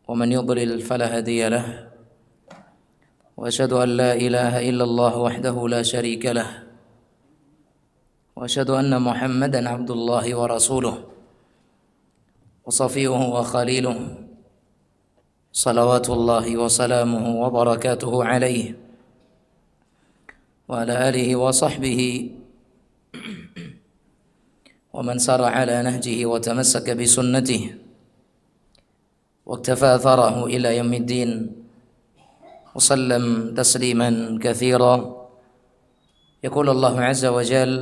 ومن يضلل فلا هادي له وأشهد أن لا إله إلا الله وحده لا شريك له وأشهد أن محمدا عبد الله ورسوله وصفيه وخليله صلوات الله وسلامه وبركاته عليه وعلى آله وصحبه ومن سار على نهجه وتمسك بسنته واكتفى أثره إلى يوم الدين وسلم تسليما كثيرا. يقول الله عز وجل: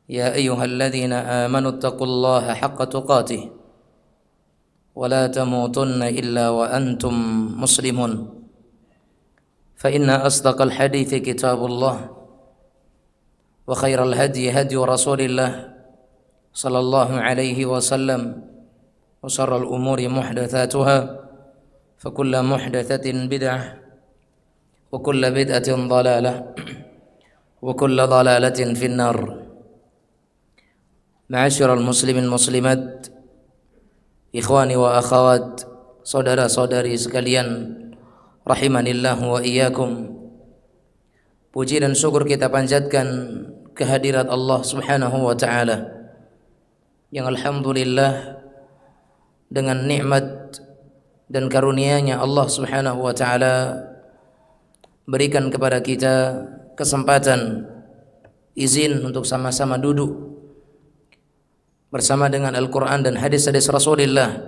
يا أيها الذين آمنوا اتقوا الله حق تقاته ولا تموتن إلا وأنتم مسلمون فإن أصدق الحديث كتاب الله وخير الهدي هدي رسول الله صلى الله عليه وسلم وشر الأمور محدثاتها فكل محدثة بدعة وكل بدعة ضلالة وكل ضلالة في النار. معاشر المسلمين muslimat, ikhwani wa akhawat, saudara-saudari sekalian, rahimanillah wa iyyakum. Puji dan syukur kita panjatkan kehadirat Allah Subhanahu wa taala yang alhamdulillah dengan nikmat dan karunia-Nya Allah Subhanahu wa taala berikan kepada kita kesempatan, izin untuk sama-sama duduk bersama dengan Al-Quran dan hadis-hadis Rasulullah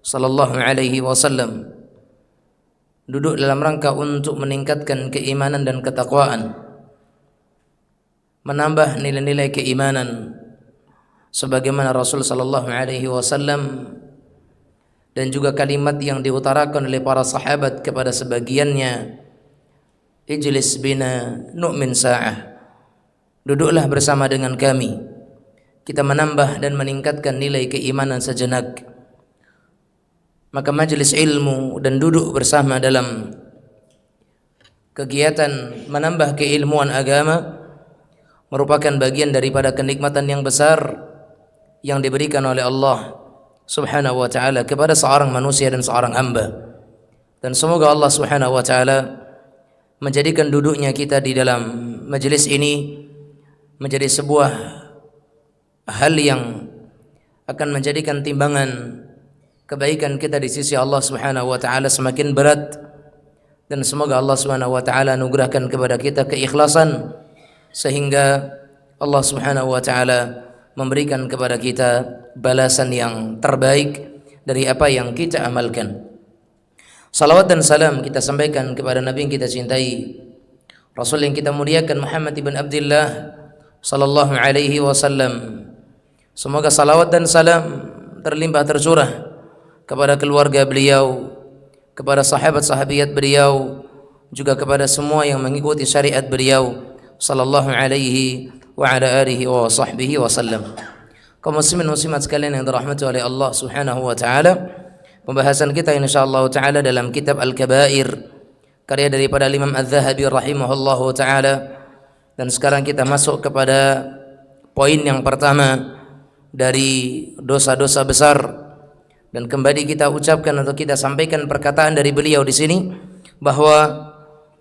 sallallahu alaihi wasallam, duduk dalam rangka untuk meningkatkan keimanan dan ketakwaan, menambah nilai-nilai keimanan sebagaimana Rasul sallallahu alaihi wasallam dan juga kalimat yang diutarakan oleh para sahabat kepada sebagiannya, ijlis bina nu'min sa'ah, duduklah bersama dengan kami, kita menambah dan meningkatkan nilai keimanan sejenak. Maka majelis ilmu dan duduk bersama dalam kegiatan menambah keilmuan agama merupakan bagian daripada kenikmatan yang besar yang diberikan oleh Allah Subhanahu wa ta'ala kepada seorang manusia dan seorang hamba. Dan semoga Allah Subhanahu wa ta'ala menjadikan duduknya kita di dalam majelis ini menjadi sebuah hal yang akan menjadikan timbangan kebaikan kita di sisi Allah Subhanahu wa ta'ala semakin berat, dan semoga Allah Subhanahu wa ta'ala anugerahkan kepada kita keikhlasan sehingga Allah Subhanahu wa ta'ala memberikan kepada kita balasan yang terbaik dari apa yang kita amalkan. Salawat dan salam kita sampaikan kepada Nabi yang kita cintai, Rasul yang kita muliakan, Muhammad ibn Abdullah sallallahu alaihi wasallam. Semoga salawat dan salam terlimpah tercurah kepada keluarga beliau, kepada sahabat-sahabiat beliau, juga kepada semua yang mengikuti syariat beliau sallallahu alaihi wa ala alihi wa sahbihi wasallam. Kaum muslimin muslimat sekalian yang dirahmati oleh Allah Subhanahu wa taala, pembahasan kita insyaallah taala dalam kitab Al-Kabair karya daripada Imam Az-Zahabi rahimahullahu taala. Dan sekarang kita masuk kepada poin yang pertama dari dosa-dosa besar, dan kembali kita ucapkan atau kita sampaikan perkataan dari beliau di sini bahwa,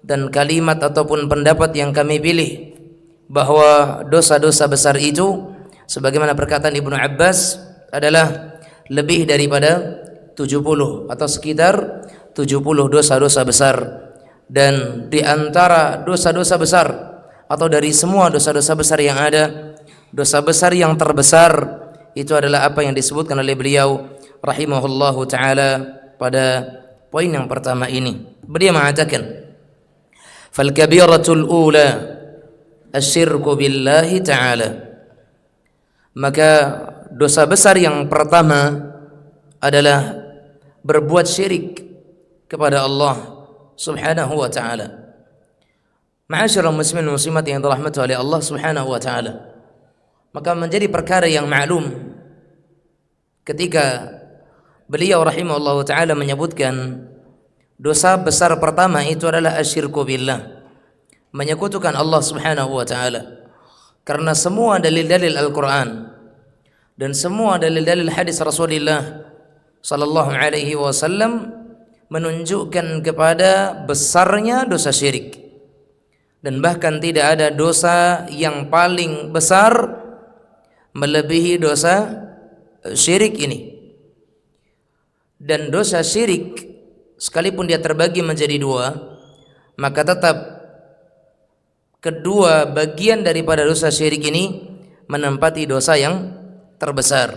dan kalimat ataupun pendapat yang kami pilih, bahwa dosa-dosa besar itu sebagaimana perkataan Ibnu Abbas adalah lebih daripada 70 atau sekitar 70 dosa-dosa besar. Dan di antara dosa-dosa besar atau dari semua dosa-dosa besar yang ada, dosa besar yang terbesar itu adalah apa yang disebutkan oleh beliau rahimahullahu taala pada poin yang pertama ini. Beliau mengatakan, "Fal kabiratul ula asyirku billahi ta'ala." Maka dosa besar yang pertama adalah berbuat syirik kepada Allah Subhanahu wa ta'ala. Ma'asyiral muslimin muslimat yang dirahmati oleh Allah Subhanahu wa ta'ala, maka menjadi perkara yang maklum ketika beliau rahimahullah ta'ala menyebutkan dosa besar pertama itu adalah asyirku billah, menyekutukan Allah Subhanahu wa ta'ala. Karena semua dalil-dalil Al-Quran dan semua dalil-dalil hadis Rasulullah sallallahu alaihi wasallam menunjukkan kepada besarnya dosa syirik, dan bahkan tidak ada dosa yang paling besar melebihi dosa syirik ini. Dan dosa syirik sekalipun dia terbagi menjadi dua, maka tetap kedua bagian daripada dosa syirik ini menempati dosa yang terbesar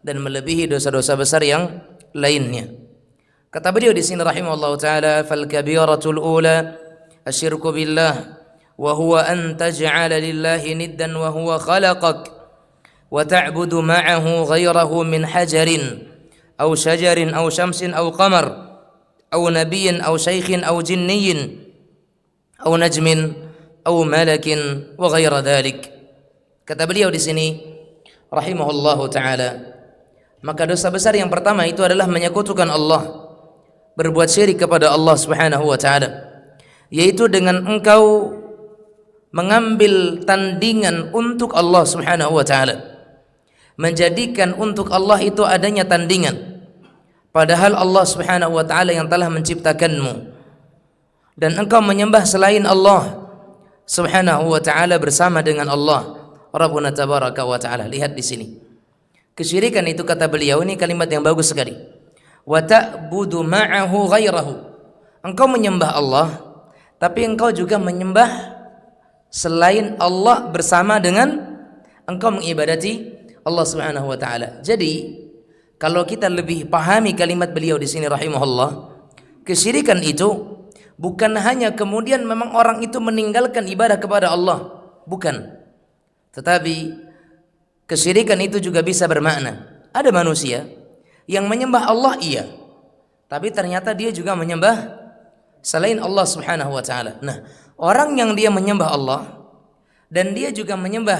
dan melebihi dosa-dosa besar yang lainnya. Kata beliau di sini rahimahullah taala, fal kabiratul ula asyirku billah wa huwa an taj'ala lillahi niddan wa huwa khalaqak wa ta'budu ma'ahu ghayrahu min hajarin aw shajarin aw syamsin aw qamar aw nabiyyin aw shaykhin aw jinniyyin aw najmin aw malakin wa ghayra dhalik. Kata beliau di sini rahimahullahu taala, maka dosa besar yang pertama itu adalah menyekutukan Allah, berbuat syirik kepada Allah Subhanahu wa taala, yaitu dengan engkau mengambil tandingan untuk Allah Subhanahu wa taala, menjadikan untuk Allah itu adanya tandingan, padahal Allah Subhanahu wa taala yang telah menciptakanmu, dan engkau menyembah selain Allah Subhanahu wa taala bersama dengan Allah Rabbuna tabaraka wa taala. Lihat di sini. Kesyirikan itu, kata beliau, ini kalimat yang bagus sekali. Wa ta'budu ma'ahu ghairahu. Engkau menyembah Allah, tapi engkau juga menyembah selain Allah bersama dengan engkau mengibadati Allah Subhanahu wa taala. Jadi, kalau kita lebih pahami kalimat beliau di sini rahimahullah, kesyirikan itu bukan hanya kemudian memang orang itu meninggalkan ibadah kepada Allah, bukan. Tetapi kesyirikan itu juga bisa bermakna, ada manusia yang menyembah Allah, iya, tapi ternyata dia juga menyembah selain Allah Subhanahu wa taala. Nah, orang yang dia menyembah Allah dan dia juga menyembah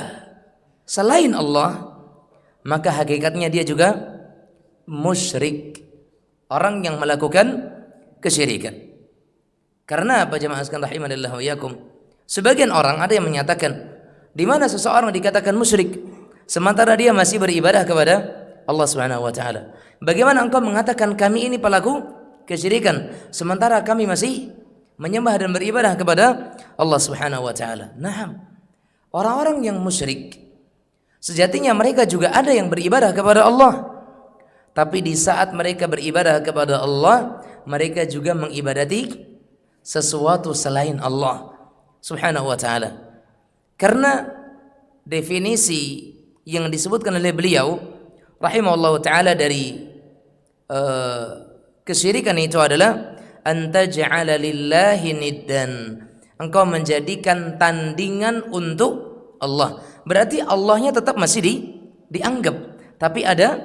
selain Allah, maka hakikatnya dia juga musyrik, orang yang melakukan kesyirikan. Karena apa jemaah sekalian rahimanillah wa iyyakum? Sebagian orang ada yang menyatakan, di mana seseorang dikatakan musyrik sementara dia masih beribadah kepada Allah Subhanahu wa taala? Bagaimana engkau mengatakan kami ini pelaku kesyirikan sementara kami masih menyembah dan beribadah kepada Allah Subhanahu wa taala? Nah, orang-orang yang musyrik sejatinya mereka juga ada yang beribadah kepada Allah, tapi di saat mereka beribadah kepada Allah, mereka juga mengibadati sesuatu selain Allah Subhanahu wa taala. Karena definisi yang disebutkan oleh beliau rahimahullah ta'ala dari kesyirikan itu adalah antaj'ala lillahi niddan, engkau menjadikan tandingan untuk Allah. Berarti Allahnya tetap masih dianggap, tapi ada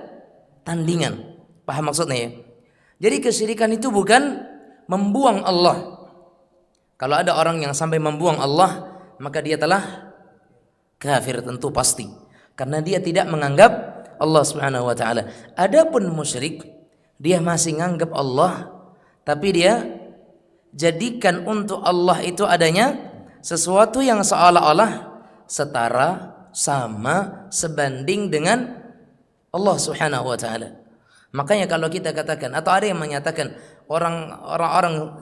tandingan. Paham maksudnya ya? Jadi kesyirikan itu bukan membuang Allah. Kalau ada orang yang sampai membuang Allah, maka dia telah kafir tentu pasti, karena dia tidak menganggap Allah Subhanahu wa taala. Adapun musyrik, dia masih menganggap Allah, tapi dia jadikan untuk Allah itu adanya sesuatu yang seolah-olah setara, sama, sebanding dengan Allah Subhanahu wa taala. Makanya kalau kita katakan, atau ada yang menyatakan orang-orang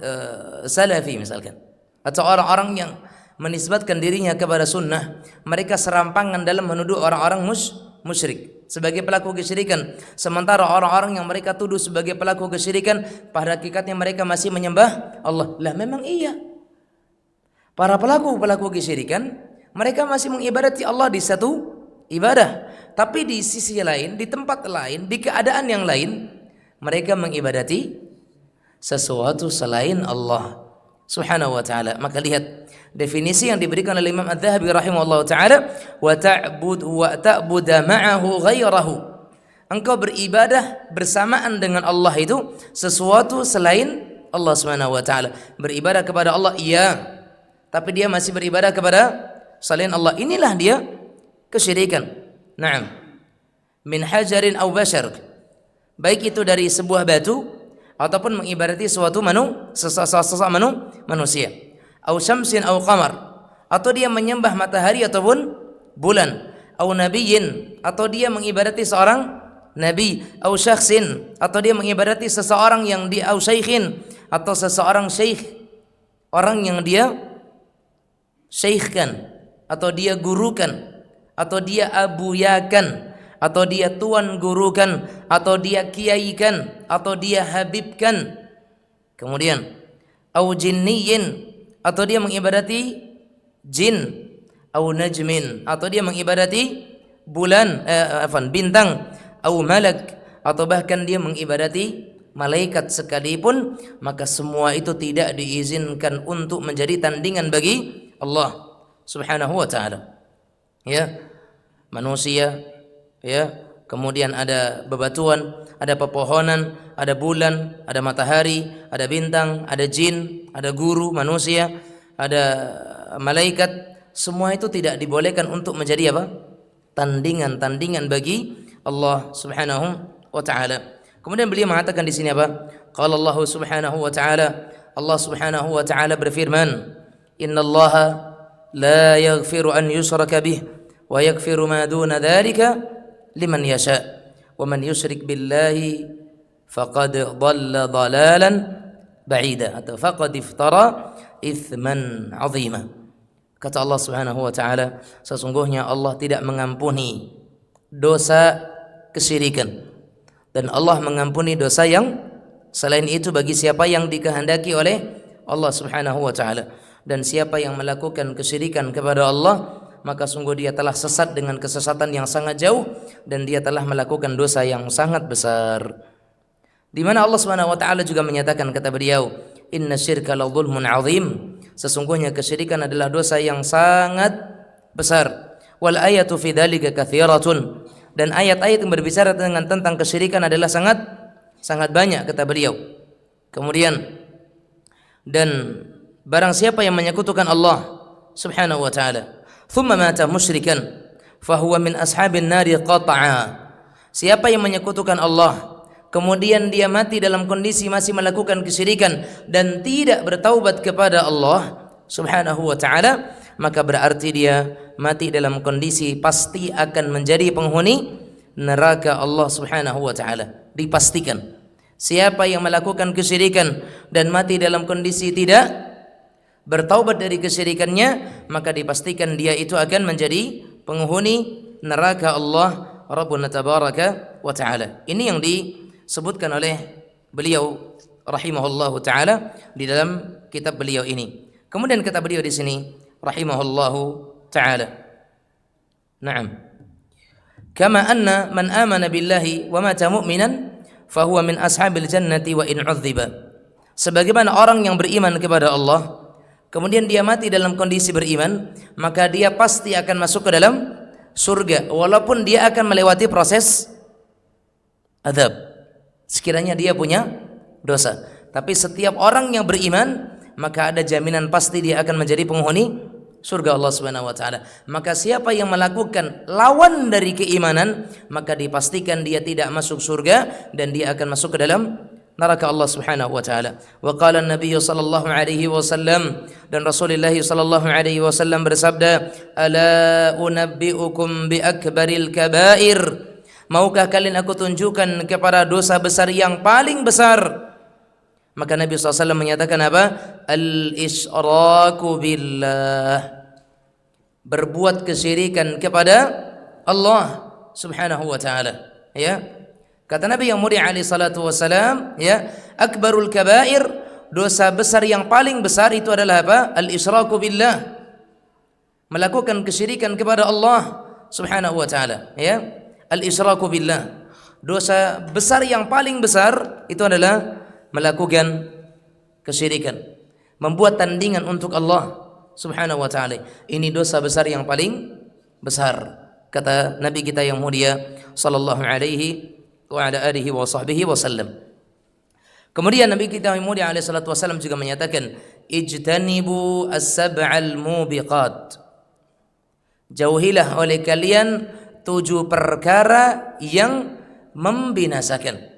salafi misalkan, atau orang-orang yang menisbatkan dirinya kepada sunnah, mereka serampangan dalam menuduh orang-orang musyrik sebagai pelaku kesyirikan, sementara orang-orang yang mereka tuduh sebagai pelaku kesyirikan pada hakikatnya mereka masih menyembah Allah. Lah memang iya, para pelaku kesyirikan mereka masih mengibadati Allah di satu ibadah, tapi di sisi lain, di tempat lain, di keadaan yang lain, mereka mengibadati sesuatu selain Allah Subhanahu wa taala. Maka lihat definisi yang diberikan oleh Imam Adz-Dzahabi rahimahullah taala, wa ta'budu ma'ahu ghairahu. Engkau beribadah bersamaan dengan Allah itu sesuatu selain Allah Subhanahu wa taala. Beribadah kepada Allah iya, tapi dia masih beribadah kepada selain Allah. Inilah dia kesyirikan. Naam. Min hajarin aw bashar. Baik itu dari sebuah batu ataupun mengibadati suatu manusia. Au syamsin au qamar, atau dia menyembah matahari ataupun bulan. Au nabiyyin, atau dia mengibadati seorang nabi, au syakhsin, atau dia mengibadati seseorang yang dia, au syaikhin, atau seseorang syekh, orang yang dia syekhkan, atau dia gurukan, atau dia abuyakan, atau dia tuan gurukan, atau dia kiaikan, atau dia habibkan. Kemudian au jinniyin, atau dia mengibadati jin, au najmin, atau dia mengibadati bulan, bintang, au malak, atau bahkan dia mengibadati malaikat sekalipun, maka semua itu tidak diizinkan untuk menjadi tandingan bagi Allah Subhanahu wa taala. Ya, manusia, ya, kemudian ada bebatuan, ada pepohonan, ada bulan, ada matahari, ada bintang, ada jin, ada guru manusia, ada malaikat. Semua itu tidak dibolehkan untuk menjadi apa? Tandingan bagi Allah Subhanahu wa taala. Kemudian beliau mengatakan di sini apa? Qala Allah Subhanahu wa taala, Allah Subhanahu wa taala berfirman, "Innallaha la yaghfiru an yushraka bih wa yaghfiru ma duna dzalika liman yasha wa man yusyrik billahi faqad dhalla dhalalan ba'ida atau faqad iftara itsman 'azima." Kata Allah Subhanahu wa taala, sesungguhnya Allah tidak mengampuni dosa kesyirikan dan Allah mengampuni dosa yang selain itu bagi siapa yang dikehendaki oleh Allah Subhanahu wa taala. Dan siapa yang melakukan kesyirikan kepada Allah, maka sungguh dia telah sesat dengan kesesatan yang sangat jauh dan dia telah melakukan dosa yang sangat besar. Di mana Allah Subhanahu wa taala juga menyatakan, kata beliau, "Inna syirka la dzulmun 'adzim." Sesungguhnya kesyirikan adalah dosa yang sangat besar. Wal ayatu fi dzalika katsiratun. Dan ayat-ayat yang berbicara tentang kesyirikan adalah sangat banyak, kata beliau. Kemudian, dan barang siapa yang menyekutukan Allah Subhanahu wa taala, thumma mata musyrikan, fahuwa min ashabin nari qata'a. Siapa yang menyekutukan Allah, kemudian dia mati dalam kondisi masih melakukan kesyirikan dan tidak bertaubat kepada Allah Subhanahu wa taala, maka berarti dia mati dalam kondisi pasti akan menjadi penghuni neraka Allah Subhanahu wa taala. Dipastikan siapa yang melakukan kesyirikan dan mati dalam kondisi tidak bertaubat dari kesyirikannya, maka dipastikan dia itu akan menjadi penghuni neraka Allah Rabbuna tabaraka wa taala. Ini yang disebutkan oleh beliau rahimahullahu taala di dalam kitab beliau ini. Kemudian kata beliau di sini rahimahullahu taala, na'am, kama anna man amana billahi wa mata mu'minan fahuwa min ashabil jannati wa in 'udziba. Sebagaimana orang yang beriman kepada Allah kemudian dia mati dalam kondisi beriman, maka dia pasti akan masuk ke dalam surga walaupun dia akan melewati proses azab sekiranya dia punya dosa. Tapi setiap orang yang beriman, maka ada jaminan pasti dia akan menjadi penghuni surga Allah Subhanahu wa taala. Maka siapa yang melakukan lawan dari keimanan, maka dipastikan dia tidak masuk surga dan dia akan masuk ke dalam neraka Allah Subhanahu wa taala. Wa qala an-nabiy sallallahu alaihi wasallam, dan Rasulullah sallallahu alaihi wasallam bersabda, "Ala unabbiukum bi akbaril kabair." Maukah kalian aku tunjukkan kepada dosa besar yang paling besar? Maka Nabi SAW menyatakan apa? Al-isyraku billah. Berbuat kesyirikan kepada Allah Subhanahu wa taala. Ya. Kata Nabi yang mulia alaihi salatu wasalam, ya, akbarul kabair, dosa besar yang paling besar itu adalah apa? Al-isyraku billah. Melakukan kesyirikan kepada Allah Subhanahu wa taala, ya. Al-isyraku billah. Dosa besar yang paling besar itu adalah melakukan kesyirikan, membuat tandingan untuk Allah Subhanahu wa taala. Ini dosa besar yang paling besar, kata Nabi kita yang mulia sallallahu alaihi wa ala alihi wa sahbihi wasallam. Kemudian Nabi kita yang mulia alaihi salatu wasallam juga menyatakan, ijtanibu as-sab'al mubiqat. Jauhilah oleh kalian 7 perkara yang membinasakan.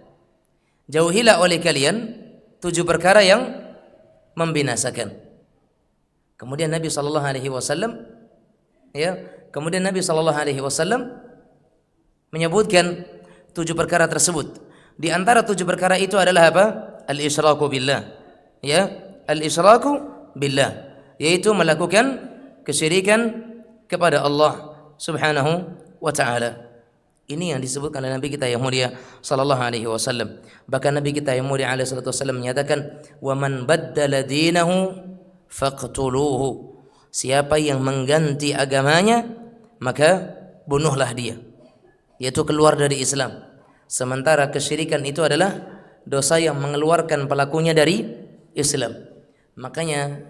Jauhilah oleh kalian 7 perkara yang membinasakan. Kemudian Nabi sallallahu alaihi wasallam, ya, kemudian Nabi sallallahu alaihi wasallam menyebutkan 7 perkara tersebut. Di antara 7 perkara itu adalah apa? Al-isyraku billah. Ya, al-isyraku billah, yaitu melakukan kesyirikan kepada Allah Subhanahu wa taala. Ini yang disebutkan oleh Nabi kita yang mulia sallallahu alaihi wasallam. Bahkan Nabi kita yang mulia alaihi salatu wasallam menyatakan, "Wa man baddala dinahu faqtuluhu." Siapa yang mengganti agamanya, maka bunuhlah dia. Yaitu keluar dari Islam. Sementara kesyirikan itu adalah dosa yang mengeluarkan pelakunya dari Islam. Makanya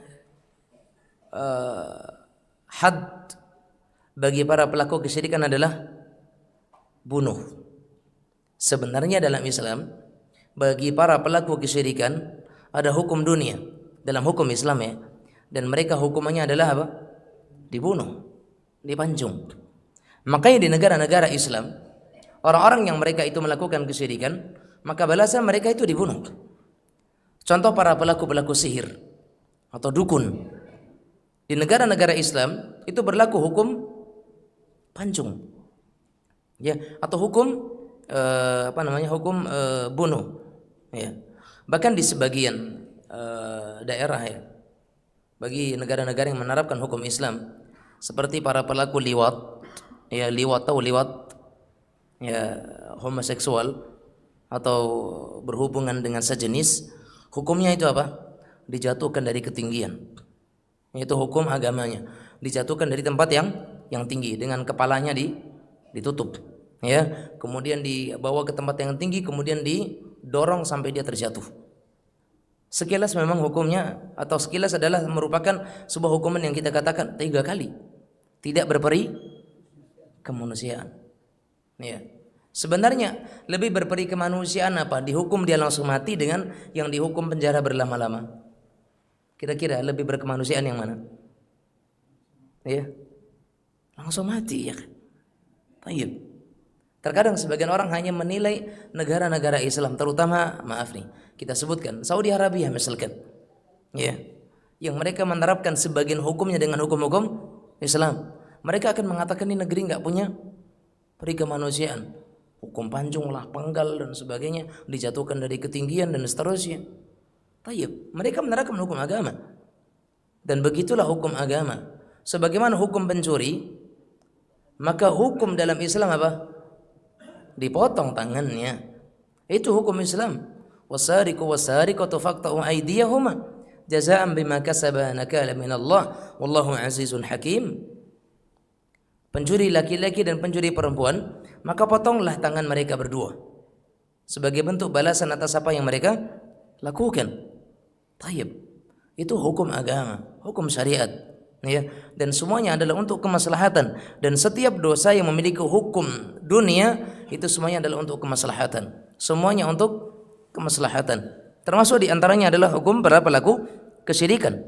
had bagi para pelaku kesyirikan adalah bunuh. Sebenarnya dalam Islam bagi para pelaku kesyirikan ada hukum dunia dalam hukum Islam ya, dan mereka hukumannya adalah apa? Dibunuh, dipancung. Makanya di negara-negara Islam orang-orang yang mereka itu melakukan kesyirikan, maka balasan mereka itu dibunuh. Contoh para pelaku-pelaku sihir atau dukun. Di negara-negara Islam itu berlaku hukum pancung. Ya, atau hukum hukum bunuh. Ya. Bahkan di sebagian daerah ya, bagi negara-negara yang menerapkan hukum Islam, seperti para pelaku liwat, ya liwat tahu liwat, ya homoseksual atau berhubungan dengan sejenis, hukumnya itu apa? Dijatuhkan dari ketinggian. Itu hukum agamanya. Dijatuhkan dari tempat yang tinggi dengan kepalanya ditutup, ya. Kemudian dibawa ke tempat yang tinggi, kemudian didorong sampai dia terjatuh. Sekilas memang hukumnya atau sekilas adalah merupakan sebuah hukuman yang kita katakan 3 kali tidak berperi kemanusiaan. Ya. Sebenarnya lebih berperi kemanusiaan apa? Dihukum dia langsung mati dengan yang dihukum penjara berlama-lama. Kira-kira lebih berkemanusiaan yang mana? Ya. Langsung mati ya kan. Baik. Terkadang sebagian orang hanya menilai negara-negara Islam, terutama maaf nih, kita sebutkan Saudi Arabia misalkan. Ya. Yang mereka menerapkan sebagian hukumnya dengan hukum-hukum Islam. Mereka akan mengatakan ini negeri enggak punya peri kemanusiaan. Hukum pancung lah, penggal dan sebagainya, dijatuhkan dari ketinggian dan seterusnya. Tayyib, mereka menerapkan hukum agama. Dan begitulah hukum agama. Sebagaimana hukum pencuri, maka hukum dalam Islam apa? Dipotong tangannya. Itu hukum Islam. Wasariqu wasariqatu faqta'u aydiyahuma jazaa'an bima kasaba nakalan min Allah wallahu azizun hakim. Pencuri laki-laki dan pencuri perempuan, maka potonglah tangan mereka berdua sebagai bentuk balasan atas apa yang mereka lakukan. Tayyib. Itu hukum agama, hukum syariat, ya. Dan semuanya adalah untuk kemaslahatan, dan setiap dosa yang memiliki hukum dunia itu semuanya adalah untuk kemaslahatan. Semuanya untuk kemaslahatan. Termasuk di antaranya adalah hukum para pelaku kesyirikan.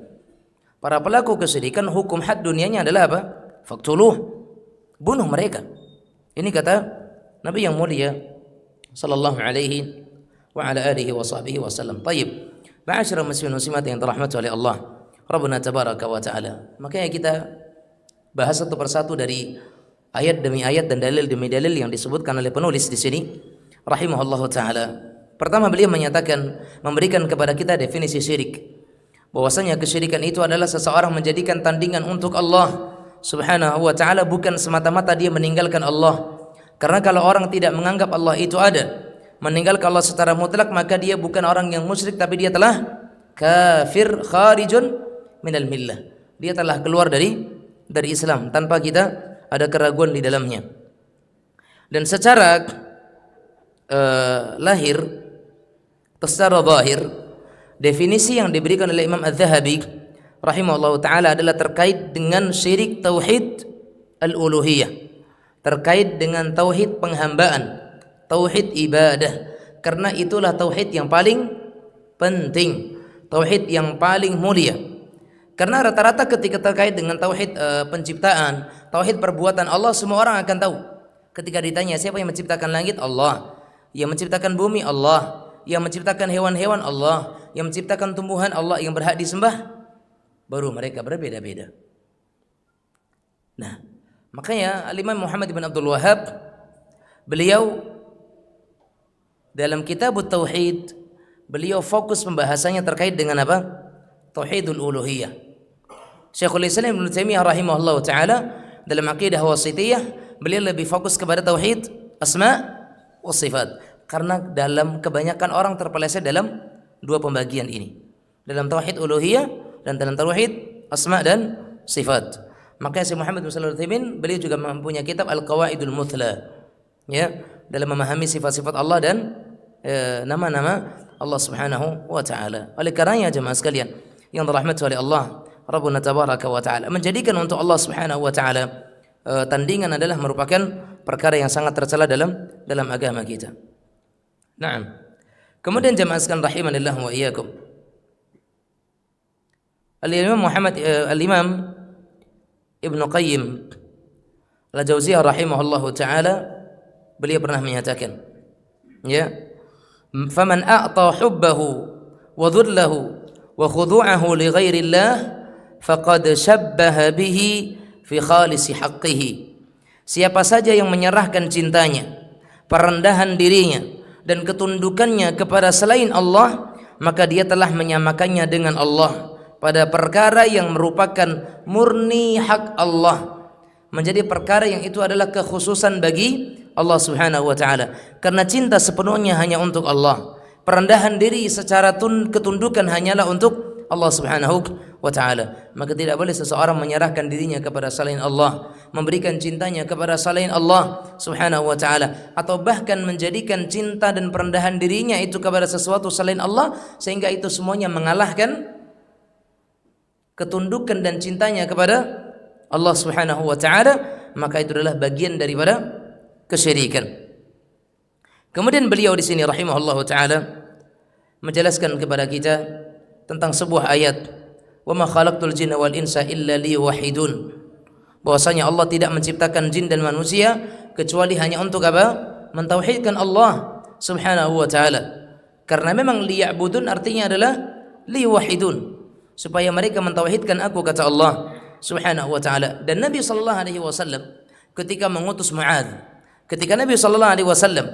Para pelaku kesyirikan hukum had dunianya adalah apa? Faqtuluh. Bunuh mereka. Ini kata Nabi yang mulia sallallahu alaihi wa ala alihi wa sahbihi wasallam. Baik. Ma'asyiral muslimin muslimat yang dirahmati oleh Allah Rabbuna tabaraka wa taala. Makanya kita bahas satu persatu dari ayat demi ayat dan dalil demi dalil yang disebutkan oleh penulis di sini rahimahullahu taala. Pertama beliau menyatakan, memberikan kepada kita definisi syirik. Bahwasanya kesyirikan itu adalah seseorang menjadikan tandingan untuk Allah Subhanahu wa ta'ala, bukan semata-mata dia meninggalkan Allah. Karena kalau orang tidak menganggap Allah itu ada, meninggalkan Allah secara mutlak, maka dia bukan orang yang musyrik, tapi dia telah kafir kharijun minal millah. Dia telah keluar dari Islam tanpa kita ada keraguan di dalamnya. Dan secara lahir atau secara zahir, definisi yang diberikan oleh Imam Az-Zahabi rahimahullah ta'ala adalah terkait dengan syirik tauhid al-uluhiyah, terkait dengan tauhid penghambaan, tauhid ibadah. Karena itulah tauhid yang paling penting, tauhid yang paling mulia. Karena rata-rata ketika terkait dengan tauhid penciptaan, tauhid perbuatan Allah, semua orang akan tahu. Ketika ditanya siapa yang menciptakan langit, Allah. Yang menciptakan bumi, Allah. Yang menciptakan hewan-hewan, Allah. Yang menciptakan tumbuhan, Allah. Yang berhak disembah, baru mereka berbeda-beda. Nah, makanya Al-Imam Muhammad bin Abdul Wahhab, beliau Dalam kitab Tauhid, beliau fokus pembahasannya terkait dengan apa? Tauhidul uluhiyah. Syekhul Islam Ibnu Taimiyah rahimahullah taala dalam akidah wasithiyah, beliau lebih fokus kepada tauhid asma wa sifat. Karena dalam kebanyakan orang terpeleset dalam dua pembagian ini. Dalam tauhid uluhiyah dan dalam tauhid asma dan sifat. Makanya Syekh Muhammad bin Shalih Al-Utsaimin beliau juga mempunyai kitab Al-Qawaidul Muthla, ya, dalam memahami sifat-sifat Allah dan nama-nama Allah Subhanahu wa taala. Oleh karenanya jemaah sekalian yang dirahmati oleh Allah Rabbuna tabaraka wa taala, menjadikan untuk Allah Subhanahu wa taala tandingan adalah merupakan perkara yang sangat tercela dalam agama kita. Naam. Kemudian jemaah sekalian rahimanillah wa iyyakum. Al-Imam Ibnu Qayyim Al-Jauziyah rahimahullahu taala beliau pernah menyatakan, ya, faman a'ta hubbahu wa dhullahu wa khudu'ahu li ghairillah faqad syabbaha bihi fi khalisi haqqihi. Siapa saja yang menyerahkan cintanya, perendahan dirinya dan ketundukannya kepada selain Allah, maka dia telah menyamakannya dengan Allah pada perkara yang merupakan murni hak Allah, menjadi perkara yang itu adalah kekhususan bagi Allah Subhanahu wa taala. Karena cinta sepenuhnya hanya untuk Allah. Perendahan diri secara ketundukan hanyalah untuk Allah Subhanahu wa taala. Maka tidak boleh seseorang menyerahkan dirinya kepada selain Allah, memberikan cintanya kepada selain Allah Subhanahu wa taala, atau bahkan menjadikan cinta dan perendahan dirinya itu kepada sesuatu selain Allah, sehingga itu semuanya mengalahkan ketundukan dan cintanya kepada Allah Subhanahu wa taala, maka itu adalah bagian daripada kesyirikan. Kemudian beliau di sini rahimahullahu taala menjelaskan kepada kita tentang sebuah ayat, wa ma khalaqtul jinna wal insa illa liyuwahhidun, bahwasanya Allah tidak menciptakan jin dan manusia kecuali hanya untuk apa? Mentauhidkan Allah Subhanahu wa taala. Karena memang liya'budun artinya adalah liyuwahhidun, supaya mereka mentauhidkan aku, kata Allah Subhanahu wa taala. Dan Nabi sallallahu alaihi wasallam ketika mengutus Mu'adz, ketika Nabi sallallahu alaihi wasallam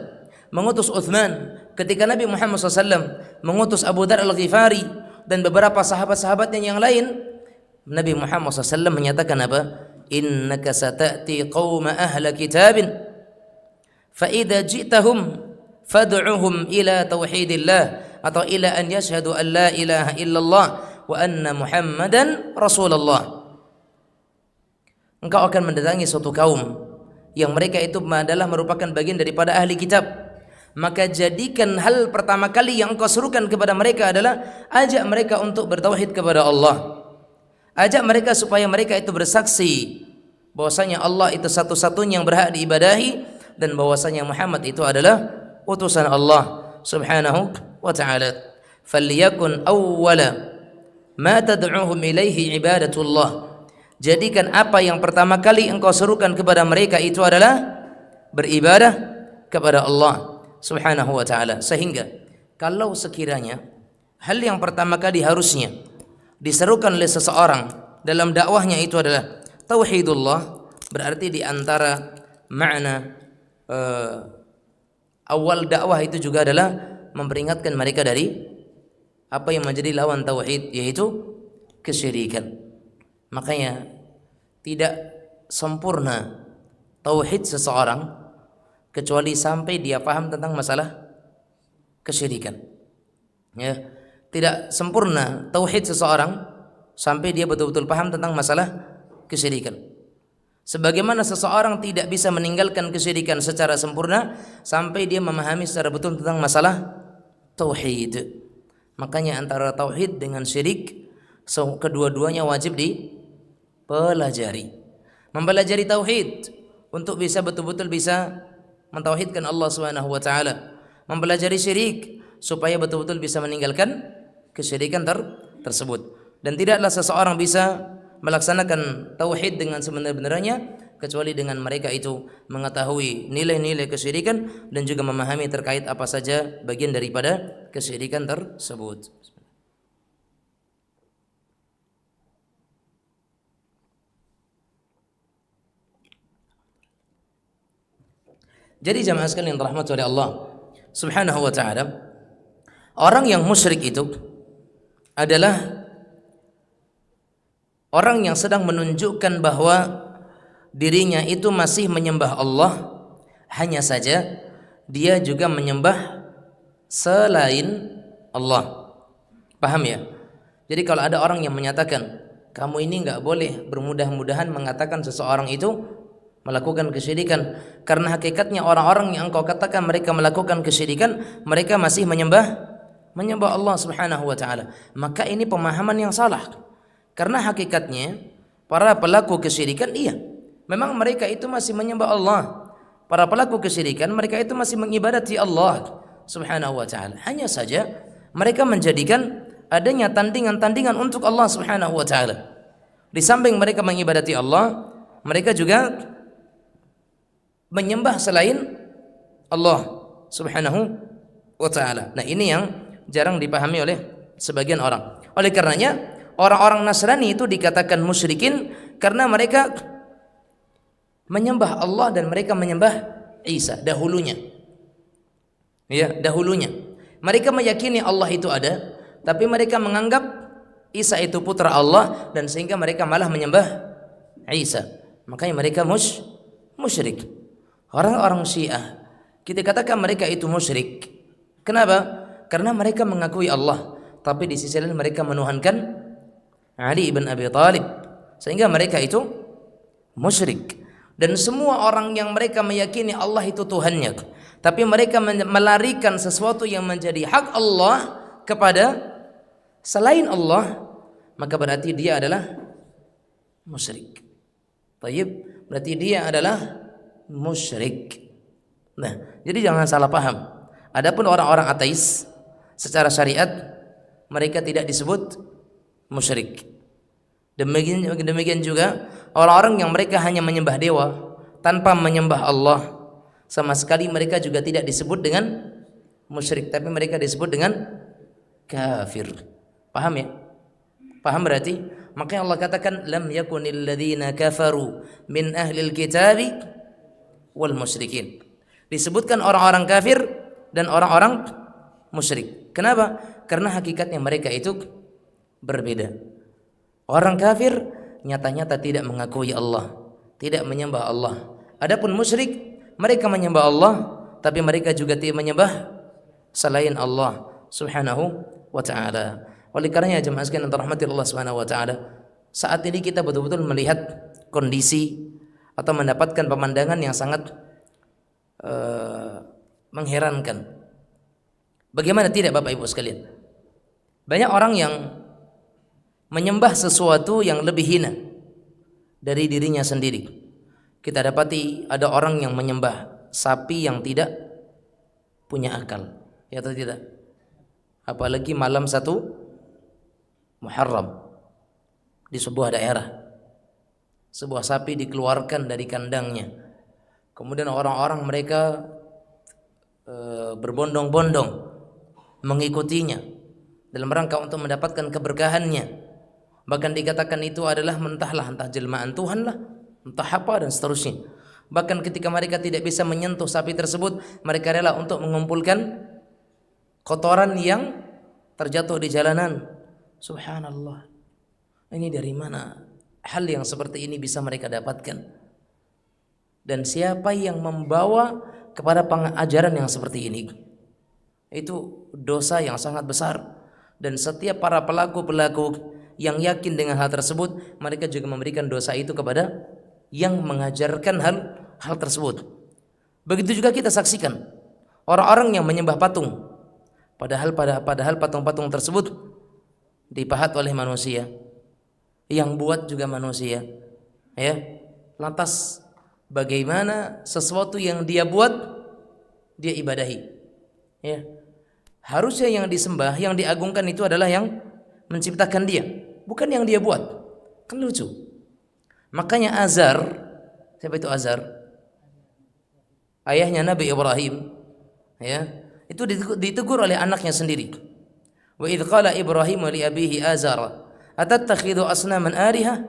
mengutus Utsman, ketika Nabi Muhammad SAW mengutus Abu Dzar Al-Ghifari dan beberapa sahabat-sahabatnya yang lain, Nabi Muhammad SAW menyatakan apa? Innaka sata'ti qauma ahla kitabin fa idza ji'tahum fad'uhum ila tauhidillah atau ila an yashhadu an la ilaha illallah wa anna Muhammadan Rasulullah. Engkau akan mendatangi suatu kaum yang mereka itu adalah merupakan bagian daripada ahli kitab, maka jadikan hal pertama kali yang engkau serukan kepada mereka adalah ajak mereka untuk bertauhid kepada Allah. Ajak mereka supaya mereka itu bersaksi bahwasanya Allah itu satu-satunya yang berhak diibadahi dan bahwasanya Muhammad itu adalah utusan Allah Subhanahu wa ta'ala. Falyakun awwala ma tad'uhum ilaihi ibadatullah. Jadikan apa yang pertama kali engkau serukan kepada mereka itu adalah beribadah kepada Allah Subhanahu wa ta'ala. Sehingga kalau sekiranya hal yang pertama kali harusnya diserukan oleh seseorang dalam dakwahnya itu adalah tauhidullah, berarti di antara makna awal dakwah itu juga adalah memperingatkan mereka dari apa yang menjadi lawan tauhid, yaitu kesyirikan. Makanya tidak sempurna tauhid seseorang kecuali sampai dia paham tentang masalah kesyirikan. Ya, tidak sempurna tauhid seseorang sampai dia betul-betul paham tentang masalah kesyirikan. Sebagaimana seseorang tidak bisa meninggalkan kesyirikan secara sempurna sampai dia memahami secara betul tentang masalah tauhid. Makanya antara tauhid dengan syirik, kedua-duanya wajib dipelajari. Mempelajari tauhid untuk bisa betul-betul bisa mentauhidkan Allah Subhanahu wa taala. Mempelajari syirik supaya betul-betul bisa meninggalkan kesyirikan tersebut. Dan tidaklah seseorang bisa melaksanakan tauhid dengan sebenar-benarnya kecuali dengan mereka itu mengetahui nilai-nilai kesyirikan dan juga memahami terkait apa saja bagian daripada kesyirikan tersebut. Jadi jamaah sekalian yang dirahmati oleh Allah Subhanahu wa ta'ala. Orang yang musyrik itu adalah orang yang sedang menunjukkan bahwa dirinya itu masih menyembah Allah, hanya saja dia juga menyembah selain Allah. Paham ya? Jadi kalau ada orang yang menyatakan kamu ini enggak boleh bermudah-mudahan mengatakan seseorang itu melakukan kesyirikan, karena hakikatnya orang-orang yang engkau katakan mereka melakukan kesyirikan, mereka masih menyembah Allah Subhanahu wa ta'ala. Maka ini pemahaman yang salah. Karena hakikatnya para pelaku kesyirikan memang mereka itu masih menyembah Allah. Para pelaku kesyirikan mereka itu masih mengibadati Allah Subhanahu wa ta'ala. Hanya saja mereka menjadikan adanya tandingan-tandingan untuk Allah Subhanahu wa ta'ala. Di samping mereka mengibadati Allah, mereka juga menyembah selain Allah Subhanahu wa ta'ala. Nah, ini yang jarang dipahami oleh sebagian orang. Oleh karenanya orang-orang Nasrani itu dikatakan musyrikin karena mereka menyembah Allah dan mereka menyembah Isa dahulunya. Ya, dahulunya. Mereka meyakini Allah itu ada, tapi mereka menganggap Isa itu putra Allah, dan sehingga mereka malah menyembah Isa. Makanya mereka musyrik. Orang-orang Syiah kita katakan mereka itu musyrik. Kenapa? Karena mereka mengakui Allah, tapi di sisi lain mereka menuhankan Ali ibn Abi Thalib, sehingga mereka itu musyrik. Dan semua orang yang mereka meyakini Allah itu Tuhannya, tapi mereka melarikan sesuatu yang menjadi hak Allah kepada selain Allah, maka berarti dia adalah musyrik. Tayyib, berarti dia adalah musyrik. Nah, jadi jangan salah paham. Adapun orang-orang ateis secara syariat mereka tidak disebut musyrik. Demikian juga orang-orang yang mereka hanya menyembah dewa tanpa menyembah Allah, sama sekali mereka juga tidak disebut dengan musyrik, tapi mereka disebut dengan kafir. Paham ya? Paham berarti? Makanya Allah katakan lam yakunil ladzina kafaru min ahlil kitabi wal musyrikin. Disebutkan orang-orang kafir dan orang-orang musyrik. Kenapa? Karena hakikatnya mereka itu berbeda. Orang kafir nyata-nyata tidak mengakui Allah, tidak menyembah Allah. Adapun musyrik, mereka menyembah Allah, tapi mereka juga tidak menyembah selain Allah Subhanahu wa ta'ala. Oleh karenanya jemaah sekalian yang dirahmati Allah Subhanahu wa ta'ala, saat ini kita betul-betul melihat kondisi atau mendapatkan pemandangan yang sangat mengherankan. Bagaimana tidak Bapak Ibu sekalian? Banyak orang yang menyembah sesuatu yang lebih hina dari dirinya sendiri. Kita dapati ada orang yang menyembah sapi yang tidak punya akal, ya atau tidak? Apalagi malam 1 Muharram di sebuah daerah, sebuah sapi dikeluarkan dari kandangnya. Kemudian orang-orang mereka berbondong-bondong mengikutinya dalam rangka untuk mendapatkan keberkahannya. Bahkan dikatakan itu adalah entah jelmaan Tuhan lah, entah apa dan seterusnya. Bahkan ketika mereka tidak bisa menyentuh sapi tersebut, mereka rela untuk mengumpulkan kotoran yang terjatuh di jalanan. Subhanallah. Ini dari mana hal yang seperti ini bisa mereka dapatkan? Dan siapa yang membawa kepada pengajaran yang seperti ini? Itu dosa yang sangat besar. Dan setiap para pelaku-pelaku yang yakin dengan hal tersebut, mereka juga memberikan dosa itu kepada yang mengajarkan hal tersebut. Begitu juga kita saksikan orang-orang yang menyembah patung, padahal patung-patung tersebut dipahat oleh manusia, yang buat juga manusia. Ya, lantas bagaimana sesuatu yang dia buat dia ibadahi? Ya, harusnya yang disembah, yang diagungkan itu adalah yang menciptakan dia, bukan yang dia buat. Kan lucu. Makanya Azar, siapa itu Azar? Ayahnya Nabi Ibrahim, ya, itu ditegur oleh anaknya sendiri. Wa idz qala Ibrahim li abihi Azar, atattakhidhu asnaman aliha?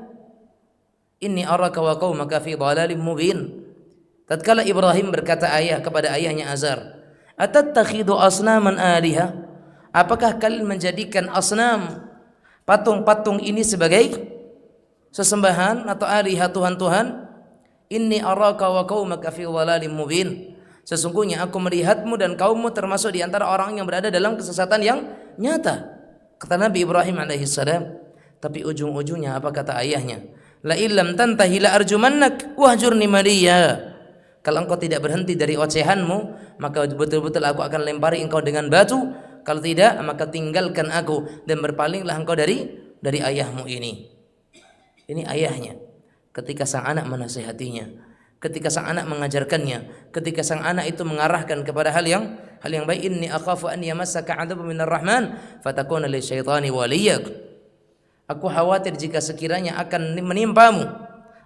Inni araka wa qaumaka fi dhalalim mubin. Tatkala Ibrahim berkata kepada ayahnya Azar, Atattakhidhu asnaman aliha? Apakah kalian menjadikan asnam, patung-patung ini sebagai sesembahan atau aliha, Tuhan-Tuhan? Inni araka wa qaumaka fi dhalalim mubin. Sesungguhnya aku melihatmu dan kaummu termasuk di antara orang yang berada dalam kesesatan yang nyata. Kata Nabi Ibrahim alaihissalam. Tapi ujung-ujungnya apa kata ayahnya? La illam tantahi la arjumannak wahjurni maliya. Kalau engkau tidak berhenti dari ocehanmu, maka betul-betul aku akan lempari engkau dengan batu. Kalau tidak, maka tinggalkan aku dan berpalinglah engkau dari ayahmu ini. Ini ayahnya. Ketika sang anak menasihatinya, ketika sang anak mengajarkannya, ketika sang anak itu mengarahkan kepada hal yang baik, inni akhafu an yamassaka 'adzabun minar rahman fatakuna lisyaitani waliyak. Aku khawatir jika sekiranya akan menimpamu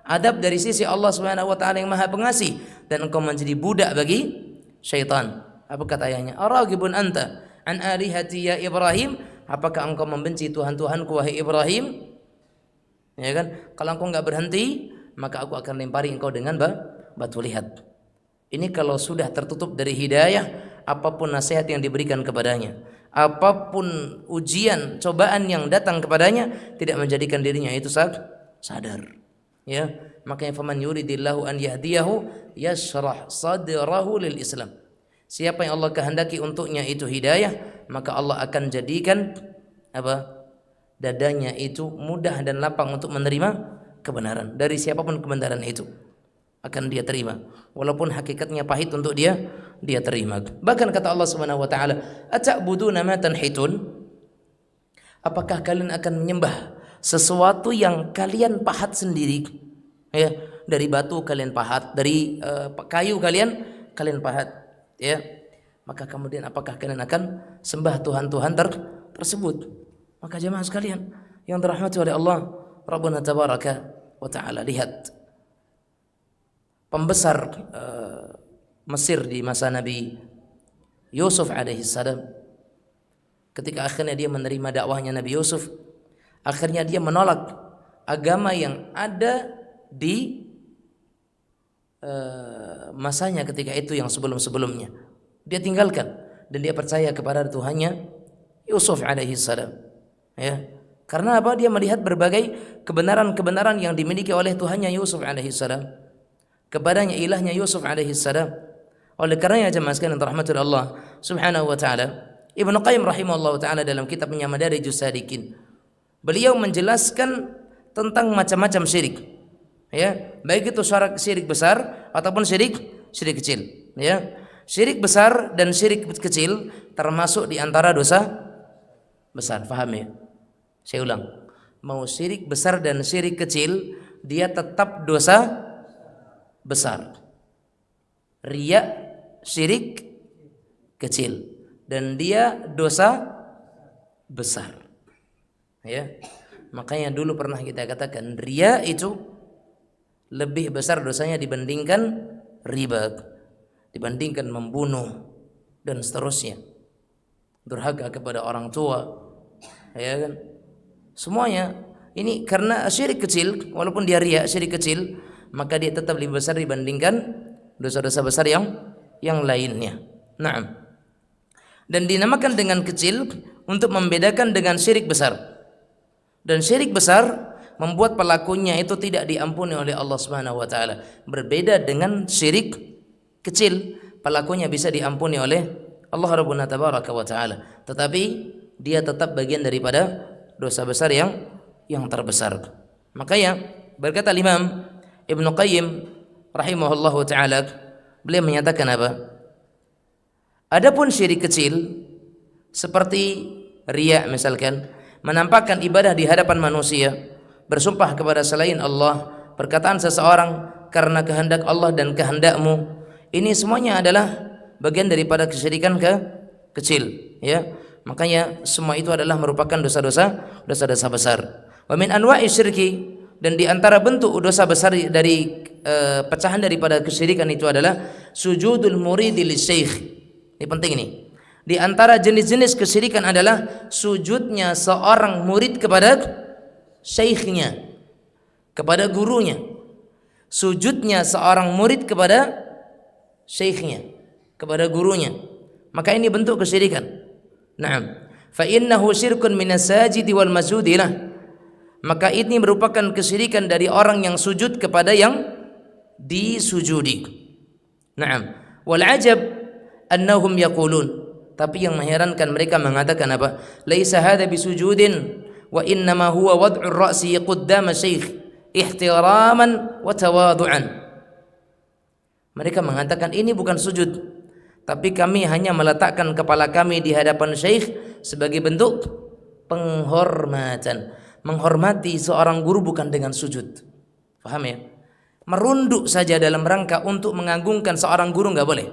adab dari sisi Allah Subhanahu wa taala yang Maha Pengasih dan engkau menjadi budak bagi syaitan. Apa kata ayahnya? Aragibun anta an alihati ya Ibrahim? Apakah engkau membenci Tuhan-Tuhanku wahai Ibrahim? Ya kan? Kalau engkau enggak berhenti, maka aku akan lempari engkau dengan batu. Lihat. Ini kalau sudah tertutup dari hidayah, apapun nasihat yang diberikan kepadanya, apapun ujian, cobaan yang datang kepadanya, tidak menjadikan dirinya itu sadar. Ya, makanya faman yuridillahu an yahdiyahu yashrah sadrahu lil Islam. Siapa yang Allah kehendaki untuknya itu hidayah, maka Allah akan jadikan dadanya itu mudah dan lapang untuk menerima kebenaran. Dari siapapun kebenaran itu akan dia terima, walaupun hakikatnya pahit untuk dia terima. Bahkan kata Allah Subhanahu wa taala, ata'buduna ma tanhitun? Apakah kalian akan menyembah sesuatu yang kalian pahat sendiri? Ya, dari batu kalian pahat, dari kayu kalian pahat, ya. Maka kemudian apakah kalian akan sembah Tuhan-Tuhan tersebut? Maka jemaah sekalian yang dirahmati oleh Allah Rabbuna tabaraka wa ta'ala, lihat pembesar Mesir di masa Nabi Yusuf alaihissalam, ketika akhirnya dia menerima dakwahnya Nabi Yusuf, akhirnya dia menolak agama yang ada di masanya ketika itu, yang sebelum-sebelumnya dia tinggalkan dan dia percaya kepada Tuhannya Yusuf alaihissalam. Ya, karena apa? Dia melihat berbagai kebenaran-kebenaran yang dimiliki oleh Tuhannya Yusuf alaihissalam, kepadanya ilahnya Yusuf alaihissalam. Oleh karenanya jemaah sekalian rahmati Allah Subhanahu wa taala, Ibnu Qayyim rahimahullah taala dalam kitabnya Madarijus Salikin, beliau menjelaskan tentang macam-macam syirik. Ya, baik itu syirik besar ataupun syirik kecil, ya. Syirik besar dan syirik kecil termasuk di antara dosa besar, paham ya? Saya ulang, mau syirik besar dan syirik kecil, dia tetap dosa besar. Riya syirik kecil dan dia dosa besar. Ya, makanya dulu pernah kita katakan riya itu lebih besar dosanya dibandingkan riba, dibandingkan membunuh dan seterusnya, durhaka kepada orang tua, ya kan? Semuanya ini karena syirik kecil, walaupun dia riya syirik kecil, maka dia tetap lebih besar dibandingkan dosa-dosa besar yang lainnya. Naam. Dan dinamakan dengan kecil untuk membedakan dengan syirik besar. Dan syirik besar membuat pelakunya itu tidak diampuni oleh Allah Subhanahu wa taala. Berbeda dengan syirik kecil, pelakunya bisa diampuni oleh Allah Rabbuna tabaraka wa taala, tetapi dia tetap bagian daripada dosa besar yang terbesar. Makanya berkata Imam Ibnu Qayyim rahimahullahu taala, beliau menyatakan apa? Adapun syirik kecil seperti riya misalkan, menampakkan ibadah di hadapan manusia, bersumpah kepada selain Allah, perkataan seseorang karena kehendak Allah dan kehendakmu, ini semuanya adalah bagian daripada kesyirikan kecil, ya. Makanya semua itu adalah merupakan dosa-dosa besar. Wa min anwa'i syirki, dan di antara bentuk dosa besar dari pecahan daripada kesyirikan itu adalah sujudul muridi lisyekh. Ini penting ini. Di antara jenis-jenis kesyirikan adalah sujudnya seorang murid kepada syekhnya, kepada gurunya. Sujudnya seorang murid kepada syekhnya, kepada gurunya. maka ini bentuk kesyirikan. Naam. Fa innahu syirkun minas sajidi wal masjudilah. Maka ini merupakan kesyirikan dari orang yang sujud kepada yang disujudi. Naam. Wal ajab annahum yaqulun, tapi yang mengherankan mereka mengatakan apa? Laisa hadza bisujudin wa innama huwa wad'ur ra'si qaddama syekh ihtiraman wa tawadu'an. Mereka mengatakan ini bukan sujud, tapi kami hanya meletakkan kepala kami di hadapan syekh sebagai bentuk penghormatan. Menghormati seorang guru bukan dengan sujud. Paham ya? Merunduk saja dalam rangka untuk mengagungkan seorang guru enggak boleh.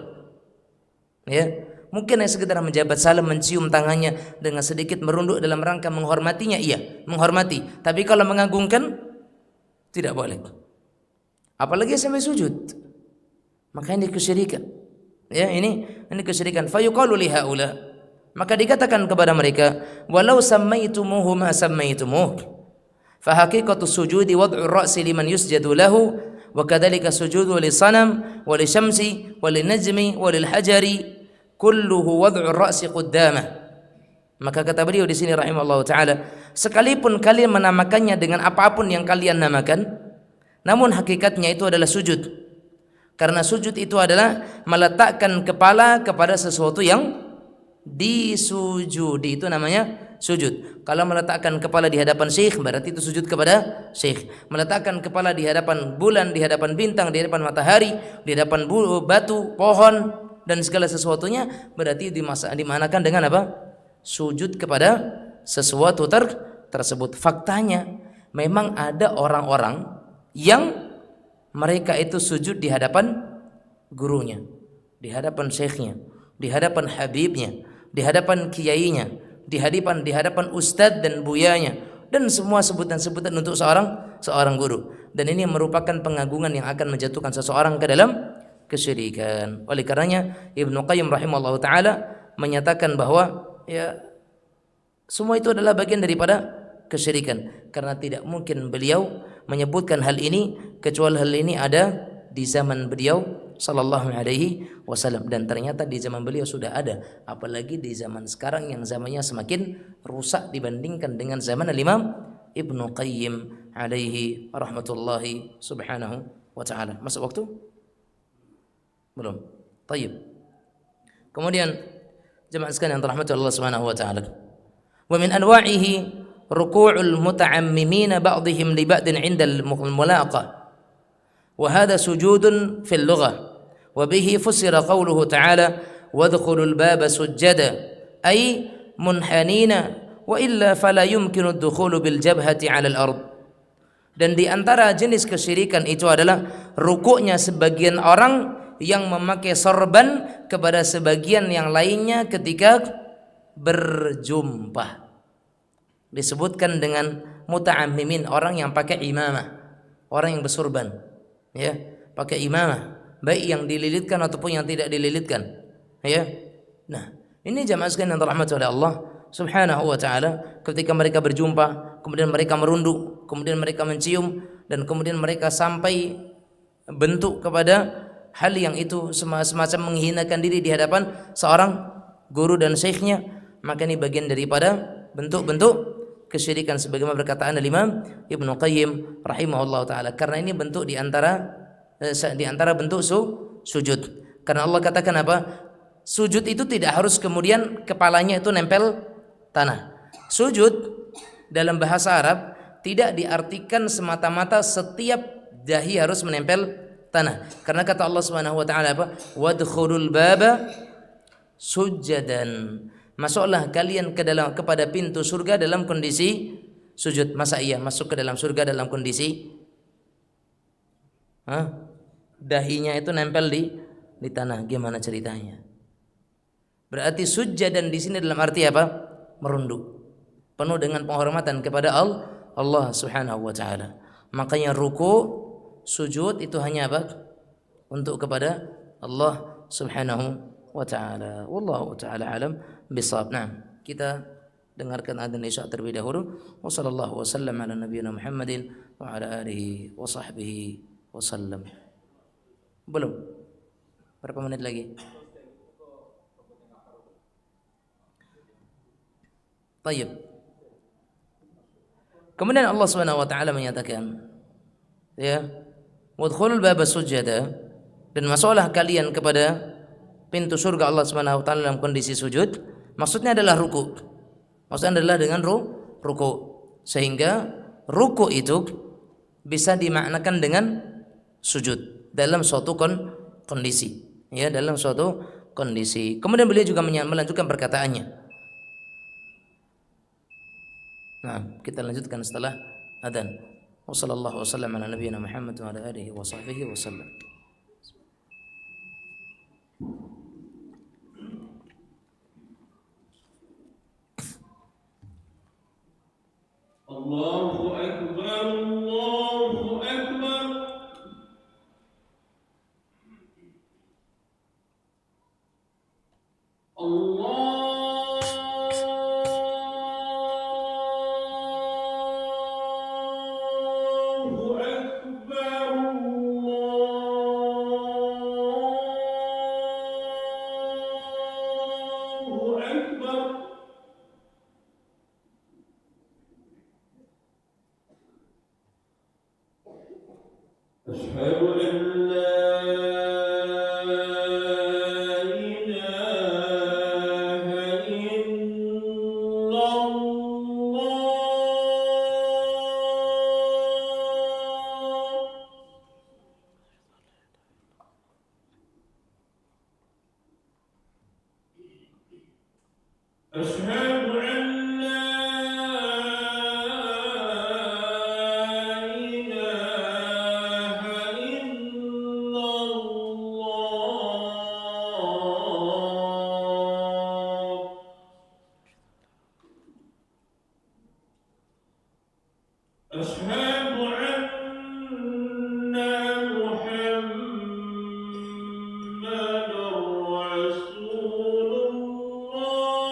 Ya, mungkin hanya sekedar menjabat salam, mencium tangannya dengan sedikit merunduk dalam rangka menghormatinya, iya, menghormati. Tapi kalau mengagungkan tidak boleh. Apalagi sampai sujud. Maka ini kesyirikan. Ya, ini kesyirikan. Fayuqalu li haula. Maka dikatakan kepada mereka, walau sammaitumuhu ma sammaitumuh. Fa haqiqatu sujudi wad'u ar-ra'si liman yusjadu lahu wa kadzalika sujudu lisanam wa lisyamsi wa linajmi wa lilhajari kulluhu wad'u ar-ra'si qaddamah. Maka kata beliau di sini rahimallahu taala, sekalipun kalian menamakannya dengan apapun yang kalian namakan, namun hakikatnya itu adalah sujud. Karena sujud itu adalah meletakkan kepala kepada sesuatu yang disujudi, itu namanya sujud. Kalau meletakkan kepala di hadapan syekh berarti itu sujud kepada syekh. Meletakkan kepala di hadapan bulan, di hadapan bintang, di hadapan matahari, di hadapan batu, pohon dan segala sesuatunya berarti dimanakan dengan apa? Sujud kepada sesuatu tersebut. Faktanya memang ada orang-orang yang mereka itu sujud di hadapan gurunya, di hadapan syekhnya, di hadapan habibnya, di hadapan kiainya, di hadapan ustadz dan buyanya, dan semua sebutan-sebutan untuk seorang guru. Dan ini merupakan pengagungan yang akan menjatuhkan seseorang ke dalam kesyirikan. Oleh karenanya Ibnu Qayyim rahimahullah taala menyatakan bahwa ya semua itu adalah bagian daripada kesyirikan, karena tidak mungkin beliau menyebutkan hal ini kecuali hal ini ada di zaman beliau sallallahu alaihi wasallam, dan ternyata di zaman beliau sudah ada, apalagi di zaman sekarang yang zamannya semakin rusak dibandingkan dengan zaman Imam Ibnu Qayyim alaihi rahmatullahi subhanahu wa taala. Masuk waktu? Belum. Tayyib. Kemudian jemaah sekalian yang dirahmati Allah subhanahu wa taala, wa min anwa'ihi ruku'ul muta'ammimin ba'dihim li ba'din 'inda al-mulaqah wa hadha sujudun fil lughah wa bihi fusira qawluhu ta'ala wadkhulul baba sujjada ay munhanina wa illa fala yumkinu ad-dukhulu bil jabhati 'ala al-ard. Dan di antara jenis kesyirikan itu adalah rukuknya sebagian orang yang memakai sorban kepada sebagian yang lainnya ketika berjumpa. Disebutkan dengan muta'ammimin, orang yang pakai imamah, orang yang bersurban, ya, pakai imamah, baik yang dililitkan ataupun yang tidak dililitkan, ya. Nah, ini jamaah sekalian yang dirahmati oleh Allah subhanahu wa ta'ala, ketika mereka berjumpa, kemudian mereka merunduk, kemudian mereka mencium, dan kemudian mereka sampai bentuk kepada hal yang itu semacam menghinakan diri di hadapan seorang guru dan syekhnya, maka ini bagian daripada bentuk-bentuk kesyirikan sebagaimana perkataan Imam Ibnu Qayyim rahimahullah taala, karena ini bentuk di antara bentuk sujud. Karena Allah katakan apa? Sujud itu tidak harus kemudian kepalanya itu nempel tanah. Sujud dalam bahasa Arab tidak diartikan semata-mata setiap dahi harus menempel tanah. Karena kata Allah Subhanahu wa taala apa? Wadkhulul baba sujjadan. Masuklah kalian kepada pintu surga dalam kondisi sujud. Masa iya masuk ke dalam surga dalam kondisi dahinya itu nempel di tanah? Gimana ceritanya? Berarti sujjadan di sini dalam arti apa? Merunduk, penuh dengan penghormatan kepada Allah Subhanahu wa taala. Makanya ruku, sujud itu hanya apa? Untuk kepada Allah Subhanahu wa taala. Wallahu taala alam bisawab. Nah, kita dengarkan adzan isya terlebih dahulu. Wa sallallahu wasallam ala nabiyyina Muhammadin wa ala alihi wa sahbihi wasallam. Belum? Berapa menit lagi? Tayyib. Kemudian Allah Subhanahu wa taala menyatakan, ya, wadkhulul baba sujada, dan masuklah kalian kepada pintu surga Allah Subhanahu wa taala dalam kondisi sujud. Maksudnya adalah ruku. Maksudnya adalah dengan ruku. Sehingga ruku itu bisa dimaknakan dengan sujud dalam suatu kondisi. Ya, dalam suatu kondisi. Kemudian beliau juga melanjutkan perkataannya. Nah, kita lanjutkan setelah adzan. Wassallallahu wasallam ala nabiyyina Muhammad wa ala alihi wa sahbihi wasallam. Allahu Akbar, Allahu Akbar. Allahu Akbar, Allahu Akbar. أشهد أن لا إله إلا الله. أشهد أن لا إله إلا الله. أشهد أن محمدا رسول الله.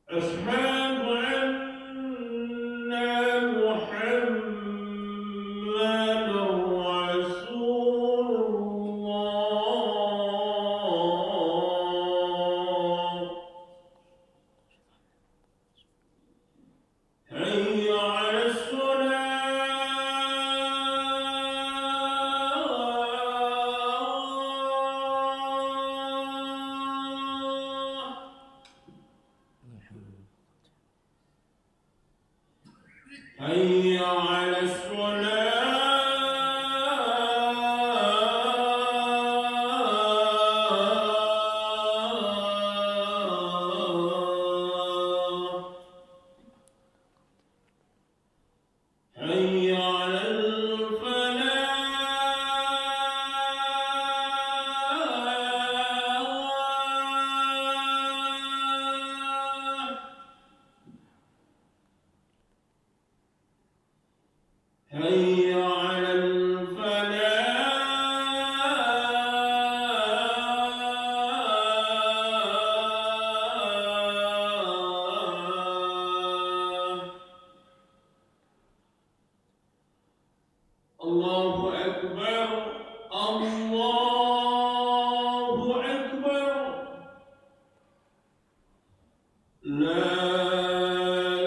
أشهد أن محمدا رسول الله. حي على الصلاة. حي على الصلاة. حي على الفلاح. حي على الفلاح. الله أكبر، الله أكبر. لا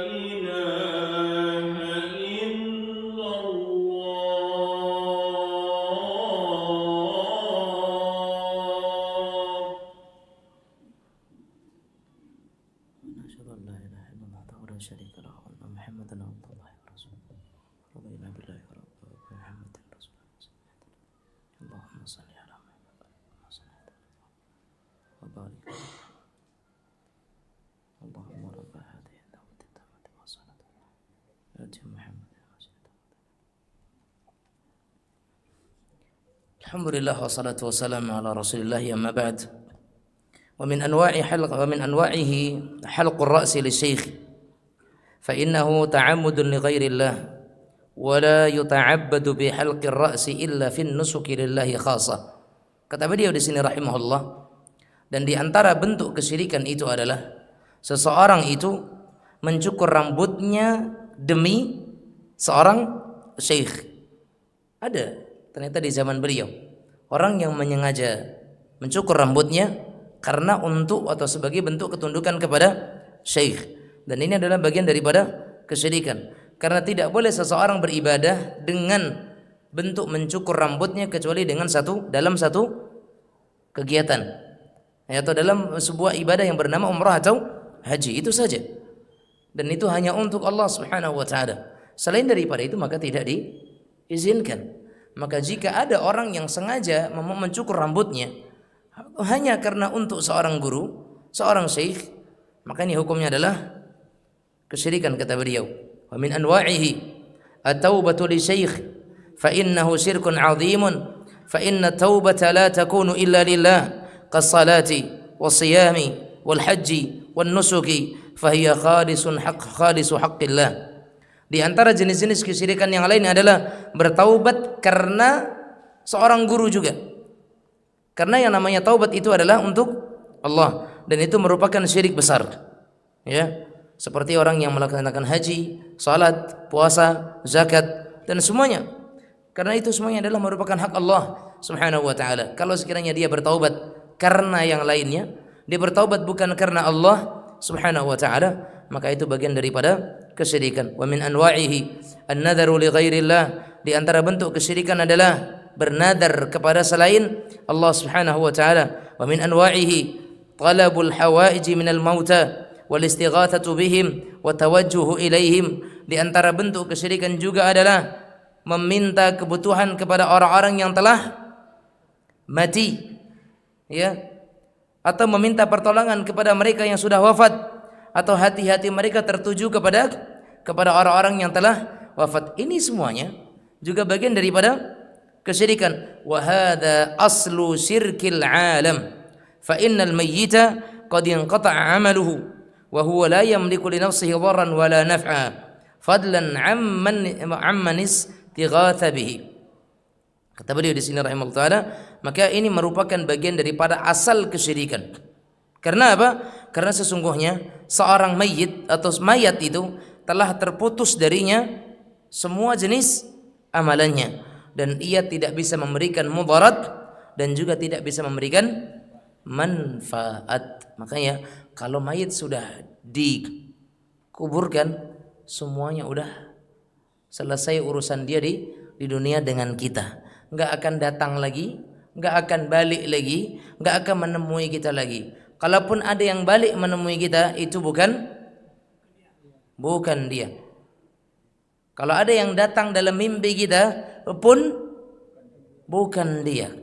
إله إلا الله. أشهد أن لا إله إلا الله وحده لا شريك له وأن محمدا عبد الله ورسوله. رضينا بالله ربا وبمحمد رسولا. اللهم صل على محمد وبارك على اللهم رب هذه الدعوة التامة والصلاة آت محمد الحمد لله والصلاة والسلام على رسول الله. أما بعد، ومن أنواعه حلق الرأس للشيخ، فإنه تعمد لغير الله، ولا يتعبد بحلق الرأس إلا في النسك لله خاصة. Kata beliau di sini rahimahullah, dan di antara bentuk kesyirikan itu adalah seseorang itu mencukur rambutnya demi seorang syekh. Ada ternyata di zaman beliau orang yang menyengaja mencukur rambutnya karena untuk atau sebagai bentuk ketundukan kepada syekh. Dan ini adalah bagian daripada kesyirikan. Karena tidak boleh seseorang beribadah dengan bentuk mencukur rambutnya kecuali dalam satu kegiatan, atau dalam sebuah ibadah yang bernama umrah atau haji, itu saja. Dan itu hanya untuk Allah Subhanahu wa taala. Selain daripada itu maka tidak diizinkan. Maka jika ada orang yang sengaja mencukur rambutnya hanya karena untuk seorang guru, seorang syekh, maka ini hukumnya adalah kesyirikan, kata beliau. Wa min anwa'ihi at-taubatu li syekh fa innahu syirkun 'azimun fa inna taubata la takunu illa lillah kas-salati was-siyami wal-hajji wan-nusuki fa hiya khalisu haqqillah. Di antara jenis-jenis kesyirikan yang lain adalah bertaubat karena seorang guru juga. Karena yang namanya taubat itu adalah untuk Allah, dan itu merupakan syirik besar. Ya, seperti orang yang melaksanakan haji, salat, puasa, zakat dan semuanya. Karena itu semuanya adalah merupakan hak Allah Subhanahu wa taala. Kalau sekiranya dia bertaubat karena yang lainnya, dia bertaubat bukan karena Allah Subhanahu wa taala, maka itu bagian daripada kesyirikan. Wa min anwa'ihi an-nadharu li ghairillah. Di antara bentuk kesyirikan adalah bernadar kepada selain Allah Subhanahu wa taala. Wa min anwa'ihi talabul hawaiji minal mauta wal istighatsatu bihim wa tawajjuhu ilaihim. Di antara bentuk kesyirikan juga adalah meminta kebutuhan kepada orang-orang yang telah mati, ya, atau meminta pertolongan kepada mereka yang sudah wafat, atau hati-hati mereka tertuju kepada orang-orang yang telah wafat. Ini semuanya juga bagian daripada kesyirikan. Wa hadza aslu syirkil alam fa innal mayyita qad inqata'a 'amaluhu wa huwa la yamliku li nafsihi dharran wa la naf'a fadlan 'amman istighatha bihi. Kata beliau di sini rahimahullah taala, maka ini merupakan bagian daripada asal kesyirikan. Karena apa? Karena sesungguhnya seorang mayit atau mayat itu telah terputus darinya semua jenis amalannya, dan ia tidak bisa memberikan mudarat dan juga tidak bisa memberikan manfaat. Makanya kalau mayit sudah dikuburkan, semuanya udah selesai urusan dia di dunia dengan kita. Enggak akan datang lagi, enggak akan balik lagi, enggak akan menemui kita lagi. Kalaupun ada yang balik menemui kita, itu bukan dia. Kalau ada yang datang dalam mimpi kita pun bukan dia.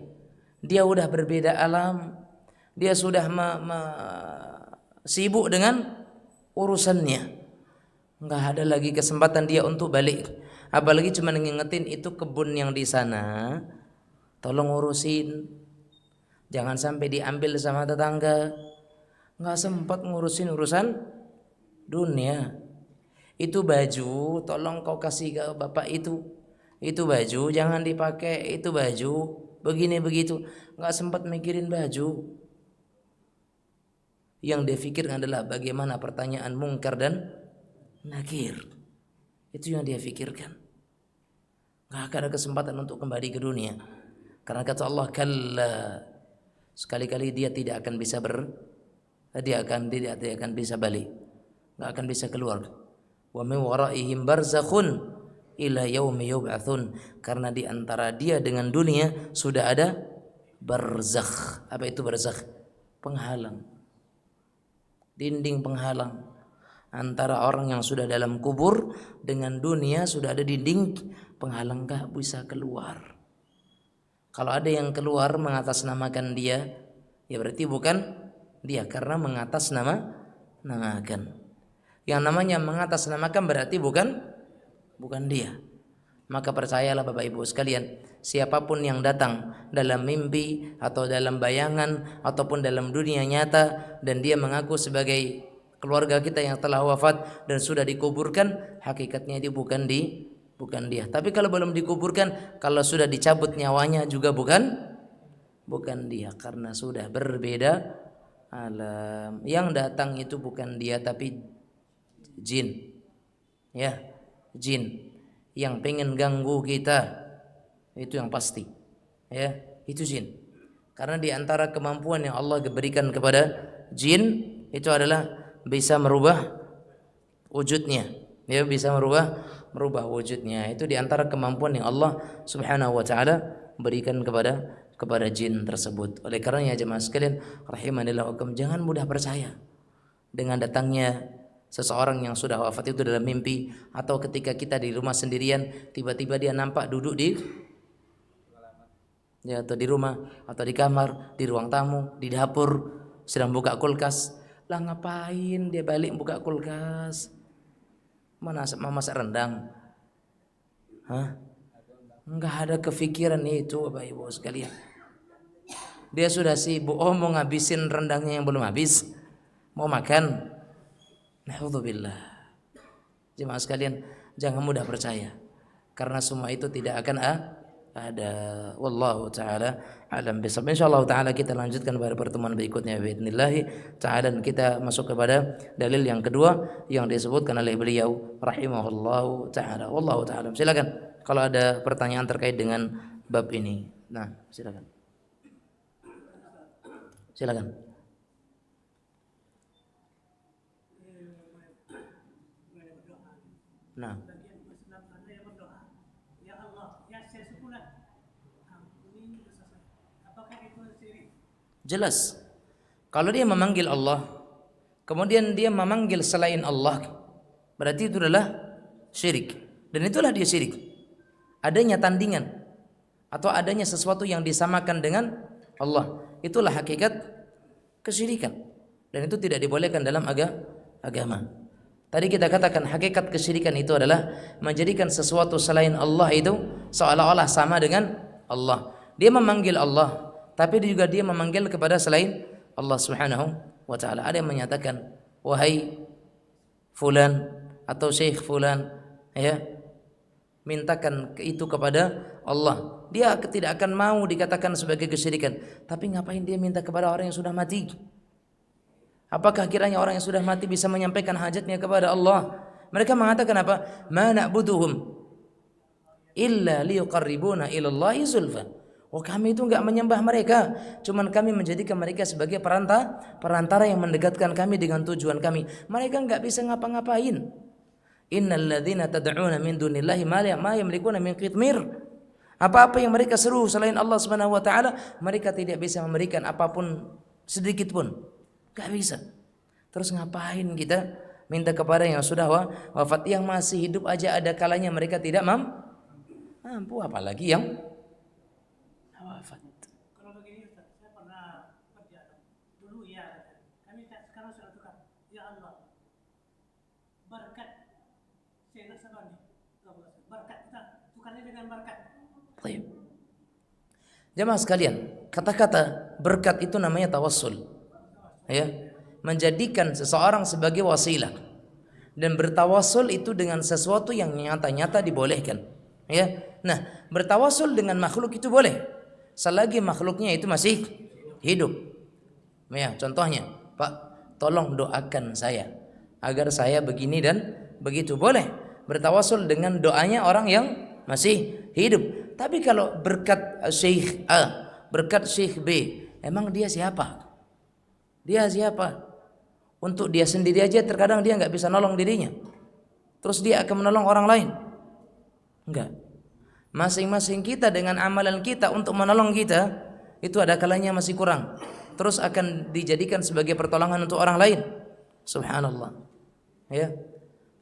Dia sudah berbeda alam. Dia sudah sibuk dengan urusannya. Enggak ada lagi kesempatan dia untuk balik. Apalagi cuma ngingetin, itu kebun yang di sana tolong urusin, jangan sampai diambil sama tetangga. Nggak sempat ngurusin urusan dunia. Itu baju tolong kau kasih ke bapak itu baju jangan dipakai, itu baju begini begitu. Nggak sempat mikirin baju. Yang dia pikirkan adalah bagaimana pertanyaan mungkar dan nakir. Itu yang dia pikirkan. Nggak akan ada kesempatan untuk kembali ke dunia. Karena kata Allah, kalla, sekali-kali dia tidak akan bisa tidak akan bisa balik, nggak akan bisa keluar. Wa min waraihim barzakhun ila yaumi yub'atsun. Karena di antara dia dengan dunia sudah ada barzakh. Apa itu barzakh? Penghalang, dinding penghalang antara orang yang sudah dalam kubur dengan dunia. Sudah ada dinding penghalang, nggak bisa keluar. Kalau ada yang keluar mengatasnamakan dia, ya berarti bukan dia, karena mengatasnamakan. Yang namanya mengatasnamakan berarti bukan dia. Maka percayalah Bapak Ibu sekalian, siapapun yang datang dalam mimpi atau dalam bayangan ataupun dalam dunia nyata dan dia mengaku sebagai keluarga kita yang telah wafat dan sudah dikuburkan, hakikatnya itu bukan dia. Tapi kalau belum dikuburkan, kalau sudah dicabut nyawanya juga bukan dia, karena sudah berbeda alam. Yang datang itu bukan dia tapi jin. Ya, jin yang pengen ganggu kita, itu yang pasti. Ya, itu jin. Karena di antara kemampuan yang Allah berikan kepada jin itu adalah bisa merubah wujudnya. Dia bisa merubah wujudnya. Itu di antara kemampuan yang Allah Subhanahu wa taala berikan kepada jin tersebut. Oleh karenanya jemaah sekalian rahimanillah wa rahimakumullah, jangan mudah percaya dengan datangnya seseorang yang sudah wafat itu dalam mimpi, atau ketika kita di rumah sendirian tiba-tiba dia nampak duduk di atau di rumah atau di kamar, di ruang tamu, di dapur sedang buka kulkas. Lah ngapain dia balik buka kulkas? Mana masak rendang? Hah? Enggak ada kepikiran itu Bapak Ibu sekalian. Dia sudah sibuk, mau ngabisin rendangnya yang belum habis, mau makan. Naudzubillah. Jemaah sekalian, jangan mudah percaya, karena semua itu tidak akan ada. Wallahu taala alam bisawab. Insyaallah taala kita lanjutkan pada pertemuan berikutnya باذنillah taala, dan kita masuk kepada dalil yang kedua yang disebutkan oleh beliau rahimahullahu taala. Wallahu taala. Silakan kalau ada pertanyaan terkait dengan bab ini. Nah, silakan. Silakan. Nah, jelas kalau dia memanggil Allah kemudian dia memanggil selain Allah, berarti itu adalah syirik, dan itulah dia syirik. Adanya tandingan atau adanya sesuatu yang disamakan dengan Allah, itulah hakikat kesyirikan, dan itu tidak dibolehkan dalam agama. Tadi kita katakan hakikat kesyirikan itu adalah menjadikan sesuatu selain Allah itu seolah-olah sama dengan Allah. Dia memanggil Allah, tapi juga dia memanggil kepada selain Allah Subhanahu wa taala. Ada yang menyatakan, wahai fulan atau syekh fulan, ya, mintakan itu kepada Allah. Dia tidak akan mau dikatakan sebagai kesyirikan. Tapi ngapain dia minta kepada orang yang sudah mati? Apakah kiranya orang yang sudah mati bisa menyampaikan hajatnya kepada Allah? Mereka mengatakan apa? Ma na'buduhum illa liyuqarribuna ilallahi zulfa. Oh, kami itu enggak menyembah mereka, cuman kami menjadikan mereka sebagai perantara yang mendekatkan kami dengan tujuan kami. Mereka enggak bisa ngapa-ngapain. Innal ladzina tad'una min dunillahi ma yamlikuna min qitmir. Apa-apa yang mereka seru selain Allah Subhanahu wa taala, mereka tidak bisa memberikan apapun sedikit pun. Enggak bisa. Terus ngapain kita minta kepada yang sudah wafat? Yang masih hidup aja ada kalanya mereka tidak mampu, apalagi yang wafat. Kalau begini Ustaz, saya pernah kerja dulu ya, kami sekarang sudah tukar. Ya Allah, berkat saya nak sabar nih, berkat kita tukarnya dengan berkat. Baik. Jemaah sekalian, kata-kata berkat itu namanya tawassul. Ya, menjadikan seseorang sebagai wasilah, dan bertawassul itu dengan sesuatu yang nyata-nyata dibolehkan. Ya, nah bertawassul dengan makhluk itu boleh, selagi makhluknya itu masih hidup. Ya, contohnya, Pak, tolong doakan saya agar saya begini dan begitu, boleh bertawassul dengan doanya orang yang masih hidup. Tapi kalau berkat Syekh A, berkat Syekh B, emang dia siapa? Dia siapa? Untuk dia sendiri aja terkadang dia nggak bisa nolong dirinya, terus dia akan menolong orang lain? Enggak. Masing-masing kita dengan amalan kita untuk menolong kita itu ada kalanya masih kurang, terus akan dijadikan sebagai pertolongan untuk orang lain. Subhanallah. Ya.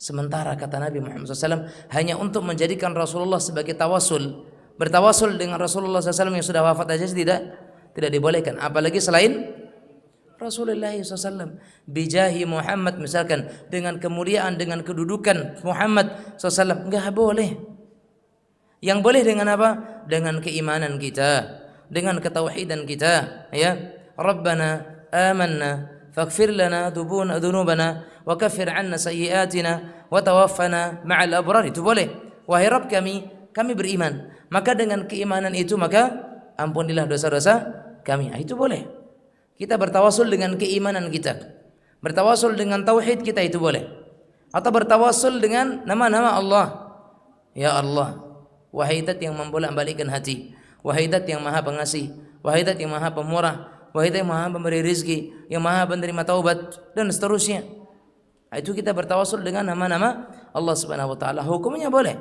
Sementara kata Nabi Muhammad SAW, hanya untuk menjadikan Rasulullah sebagai tawasul, bertawasul dengan Rasulullah SAW yang sudah wafat aja tidak dibolehkan, apalagi selain Rasulullah SAW. Bijahi Muhammad, misalkan dengan kemuliaan, dengan kedudukan Muhammad SAW, enggak boleh. Yang boleh dengan apa? Dengan keimanan kita, dengan ketauhidan kita. Ya, Rabbana amanna faghfir lana dzunubana wa kaffir 'anna sayyi'atina wa tawaffana ma'al abrar. Itu boleh. Wahai Rabb kami beriman, maka dengan keimanan itu maka ampunilah dosa-dosa kami. Itu boleh. Kita bertawasul dengan keimanan kita, bertawasul dengan tauhid kita, itu boleh. Atau bertawasul dengan nama-nama Allah. Ya Allah, wahai Dat yang membolak-balikkan hati, wahai Dat yang maha pengasih, Wahai Zat yang Maha Pemurah, wahai Zat yang Maha Pemberi rizki, yang Maha Penerima taubat, dan seterusnya. Itu kita bertawasul dengan nama-nama Allah Subhanahu wa taala. Hukumnya boleh.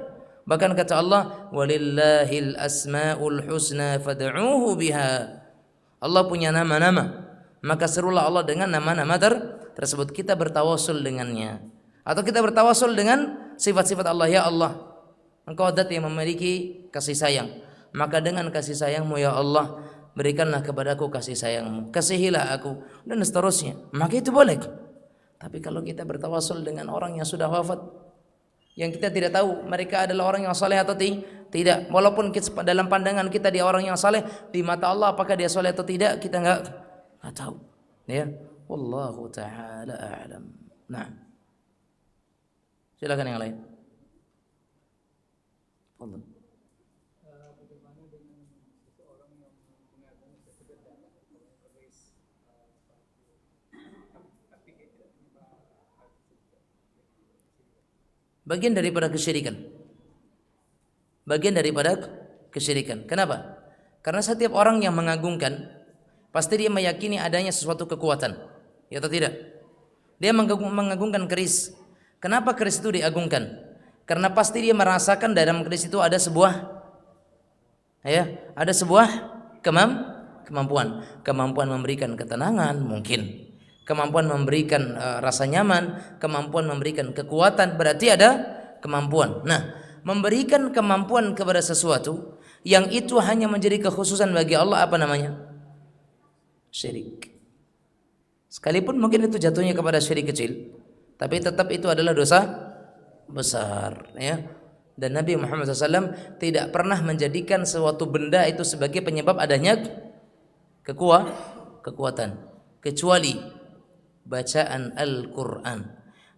Bahkan kata Allah, "Walillahil asmaul husna fad'uuhu biha." Allah punya nama-nama, maka serulah Allah dengan nama-nama tersebut. Kita bertawasul dengannya. Atau kita bertawasul dengan sifat-sifat Allah. Ya Allah, Engkau Zat yang memiliki kasih sayang, maka dengan kasih sayangmu ya Allah, berikanlah kepadaku kasih sayangmu, kasihilah aku, dan seterusnya. Maka itu boleh. Tapi kalau kita bertawasul dengan orang yang sudah wafat, yang kita tidak tahu mereka adalah orang yang saleh atau tidak, walaupun dalam pandangan kita dia orang yang saleh, di mata Allah apakah dia saleh atau tidak kita nggak tahu. Ya, wallahu taala a'lam. Nah, silakan yang lain. Allah. Bagian daripada kesyirikan. Bagian daripada kesyirikan. Kenapa? Karena setiap orang yang mengagungkan pasti dia meyakini adanya sesuatu kekuatan. Ya atau tidak? Dia mengagungkan keris. Kenapa keris itu diagungkan? Karena pasti dia merasakan dalam keris itu ada sebuah kemampuan memberikan ketenangan mungkin. Kemampuan memberikan rasa nyaman, kemampuan memberikan kekuatan, berarti ada kemampuan. Nah, memberikan kemampuan kepada sesuatu yang itu hanya menjadi kekhususan bagi Allah, apa namanya? Syirik. Sekalipun mungkin itu jatuhnya kepada syirik kecil, tapi tetap itu adalah dosa besar, ya. Dan Nabi Muhammad SAW tidak pernah menjadikan suatu benda itu sebagai penyebab adanya kekuatan, kecuali bacaan Al-Quran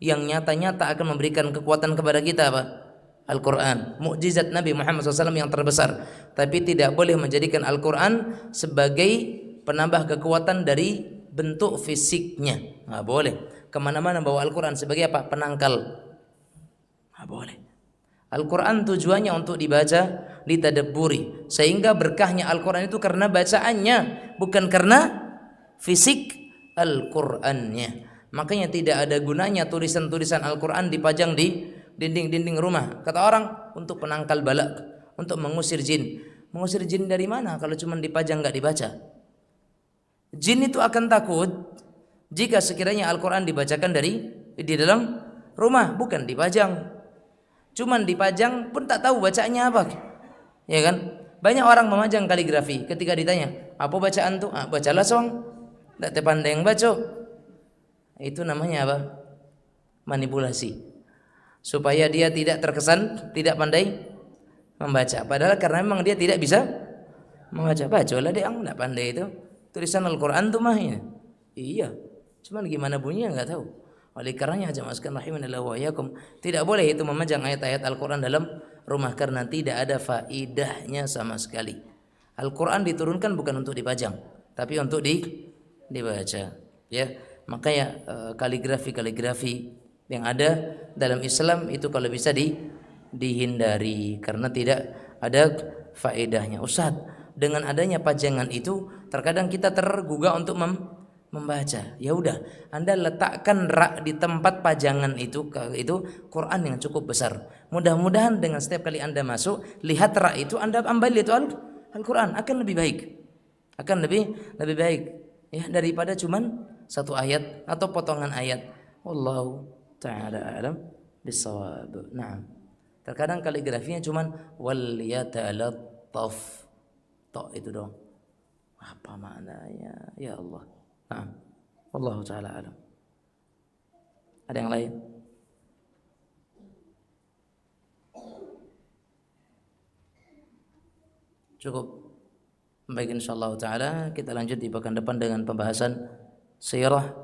yang nyata-nyata akan memberikan kekuatan kepada kita, apa? Al-Quran, mukjizat Nabi Muhammad SAW yang terbesar. Tapi tidak boleh menjadikan Al-Quran sebagai penambah kekuatan dari bentuk fisiknya. Nggak boleh. Kemana-mana bawa Al-Quran sebagai apa? Penangkal. Nggak boleh. Al-Quran tujuannya untuk dibaca, ditadabburi, sehingga berkahnya Al-Quran itu karena bacaannya, bukan karena fisik Al-Qur'annya. Makanya tidak ada gunanya tulisan-tulisan Al-Qur'an dipajang di dinding-dinding rumah. Kata orang untuk penangkal bala, untuk mengusir jin. Mengusir jin dari mana kalau cuma dipajang nggak dibaca? Jin itu akan takut jika sekiranya Al-Qur'an dibacakan di dalam rumah, bukan dipajang. Cuman dipajang pun tak tahu bacaannya apa. Ya kan? Banyak orang memajang kaligrafi, ketika ditanya, "Apa bacaan tuh?" "Ah, bacalah song." Tak pandai yang baca. Itu namanya apa? Manipulasi. Supaya dia tidak terkesan tidak pandai membaca. Padahal karena memang dia tidak bisa membaca. Bacalah dia yang tidak pandai itu. Tulisan Al-Quran itu mah ya. Iya. Cuman gimana bunyinya enggak tahu. Oleh karenanya jemaah sekalian rahimanallahu wa iyyakum, tidak boleh itu memajang ayat-ayat Al-Quran dalam rumah karena tidak ada faidahnya sama sekali. Al-Quran diturunkan bukan untuk dipajang, tapi untuk dibaca, ya. Makanya kaligrafi yang ada dalam Islam itu kalau bisa dihindari karena tidak ada faedahnya. Ustaz, dengan adanya pajangan itu terkadang kita tergugah untuk membaca. Ya udah, Anda letakkan rak di tempat pajangan itu Quran yang cukup besar. Mudah-mudahan dengan setiap kali Anda masuk, lihat rak itu, Anda ambil itu Al-Quran, akan lebih baik. Akan lebih baik. Ya, daripada cuman satu ayat atau potongan ayat. Wallahu ta'ala a'lam bissawab. Nah, terkadang kaligrafinya cuman wal yatalattaf. Tok itu dong. Apa maknanya? Ya Allah. Nah, wallahu ta'ala a'lam. Ada yang lain? Cukup. Baik, insyaallah taala kita lanjut di pekan depan dengan pembahasan sirah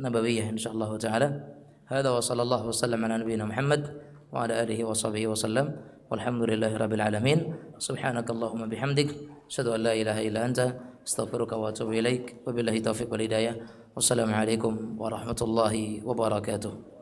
nabawiyah insyaallah taala. Hadza wa sallallahu wasallam ala nabiyyina Muhammad wa ala alihi wa sahbihi wasallam. Walhamdulillahirabbil alamin. Subhanakallahumma bihamdik asyhadu an la ilaha illa anta astaghfiruka wa atubu ilaik. Wabillahi taufiq wal hidayah. Wassalamu alaikum warahmatullahi wabarakatuh.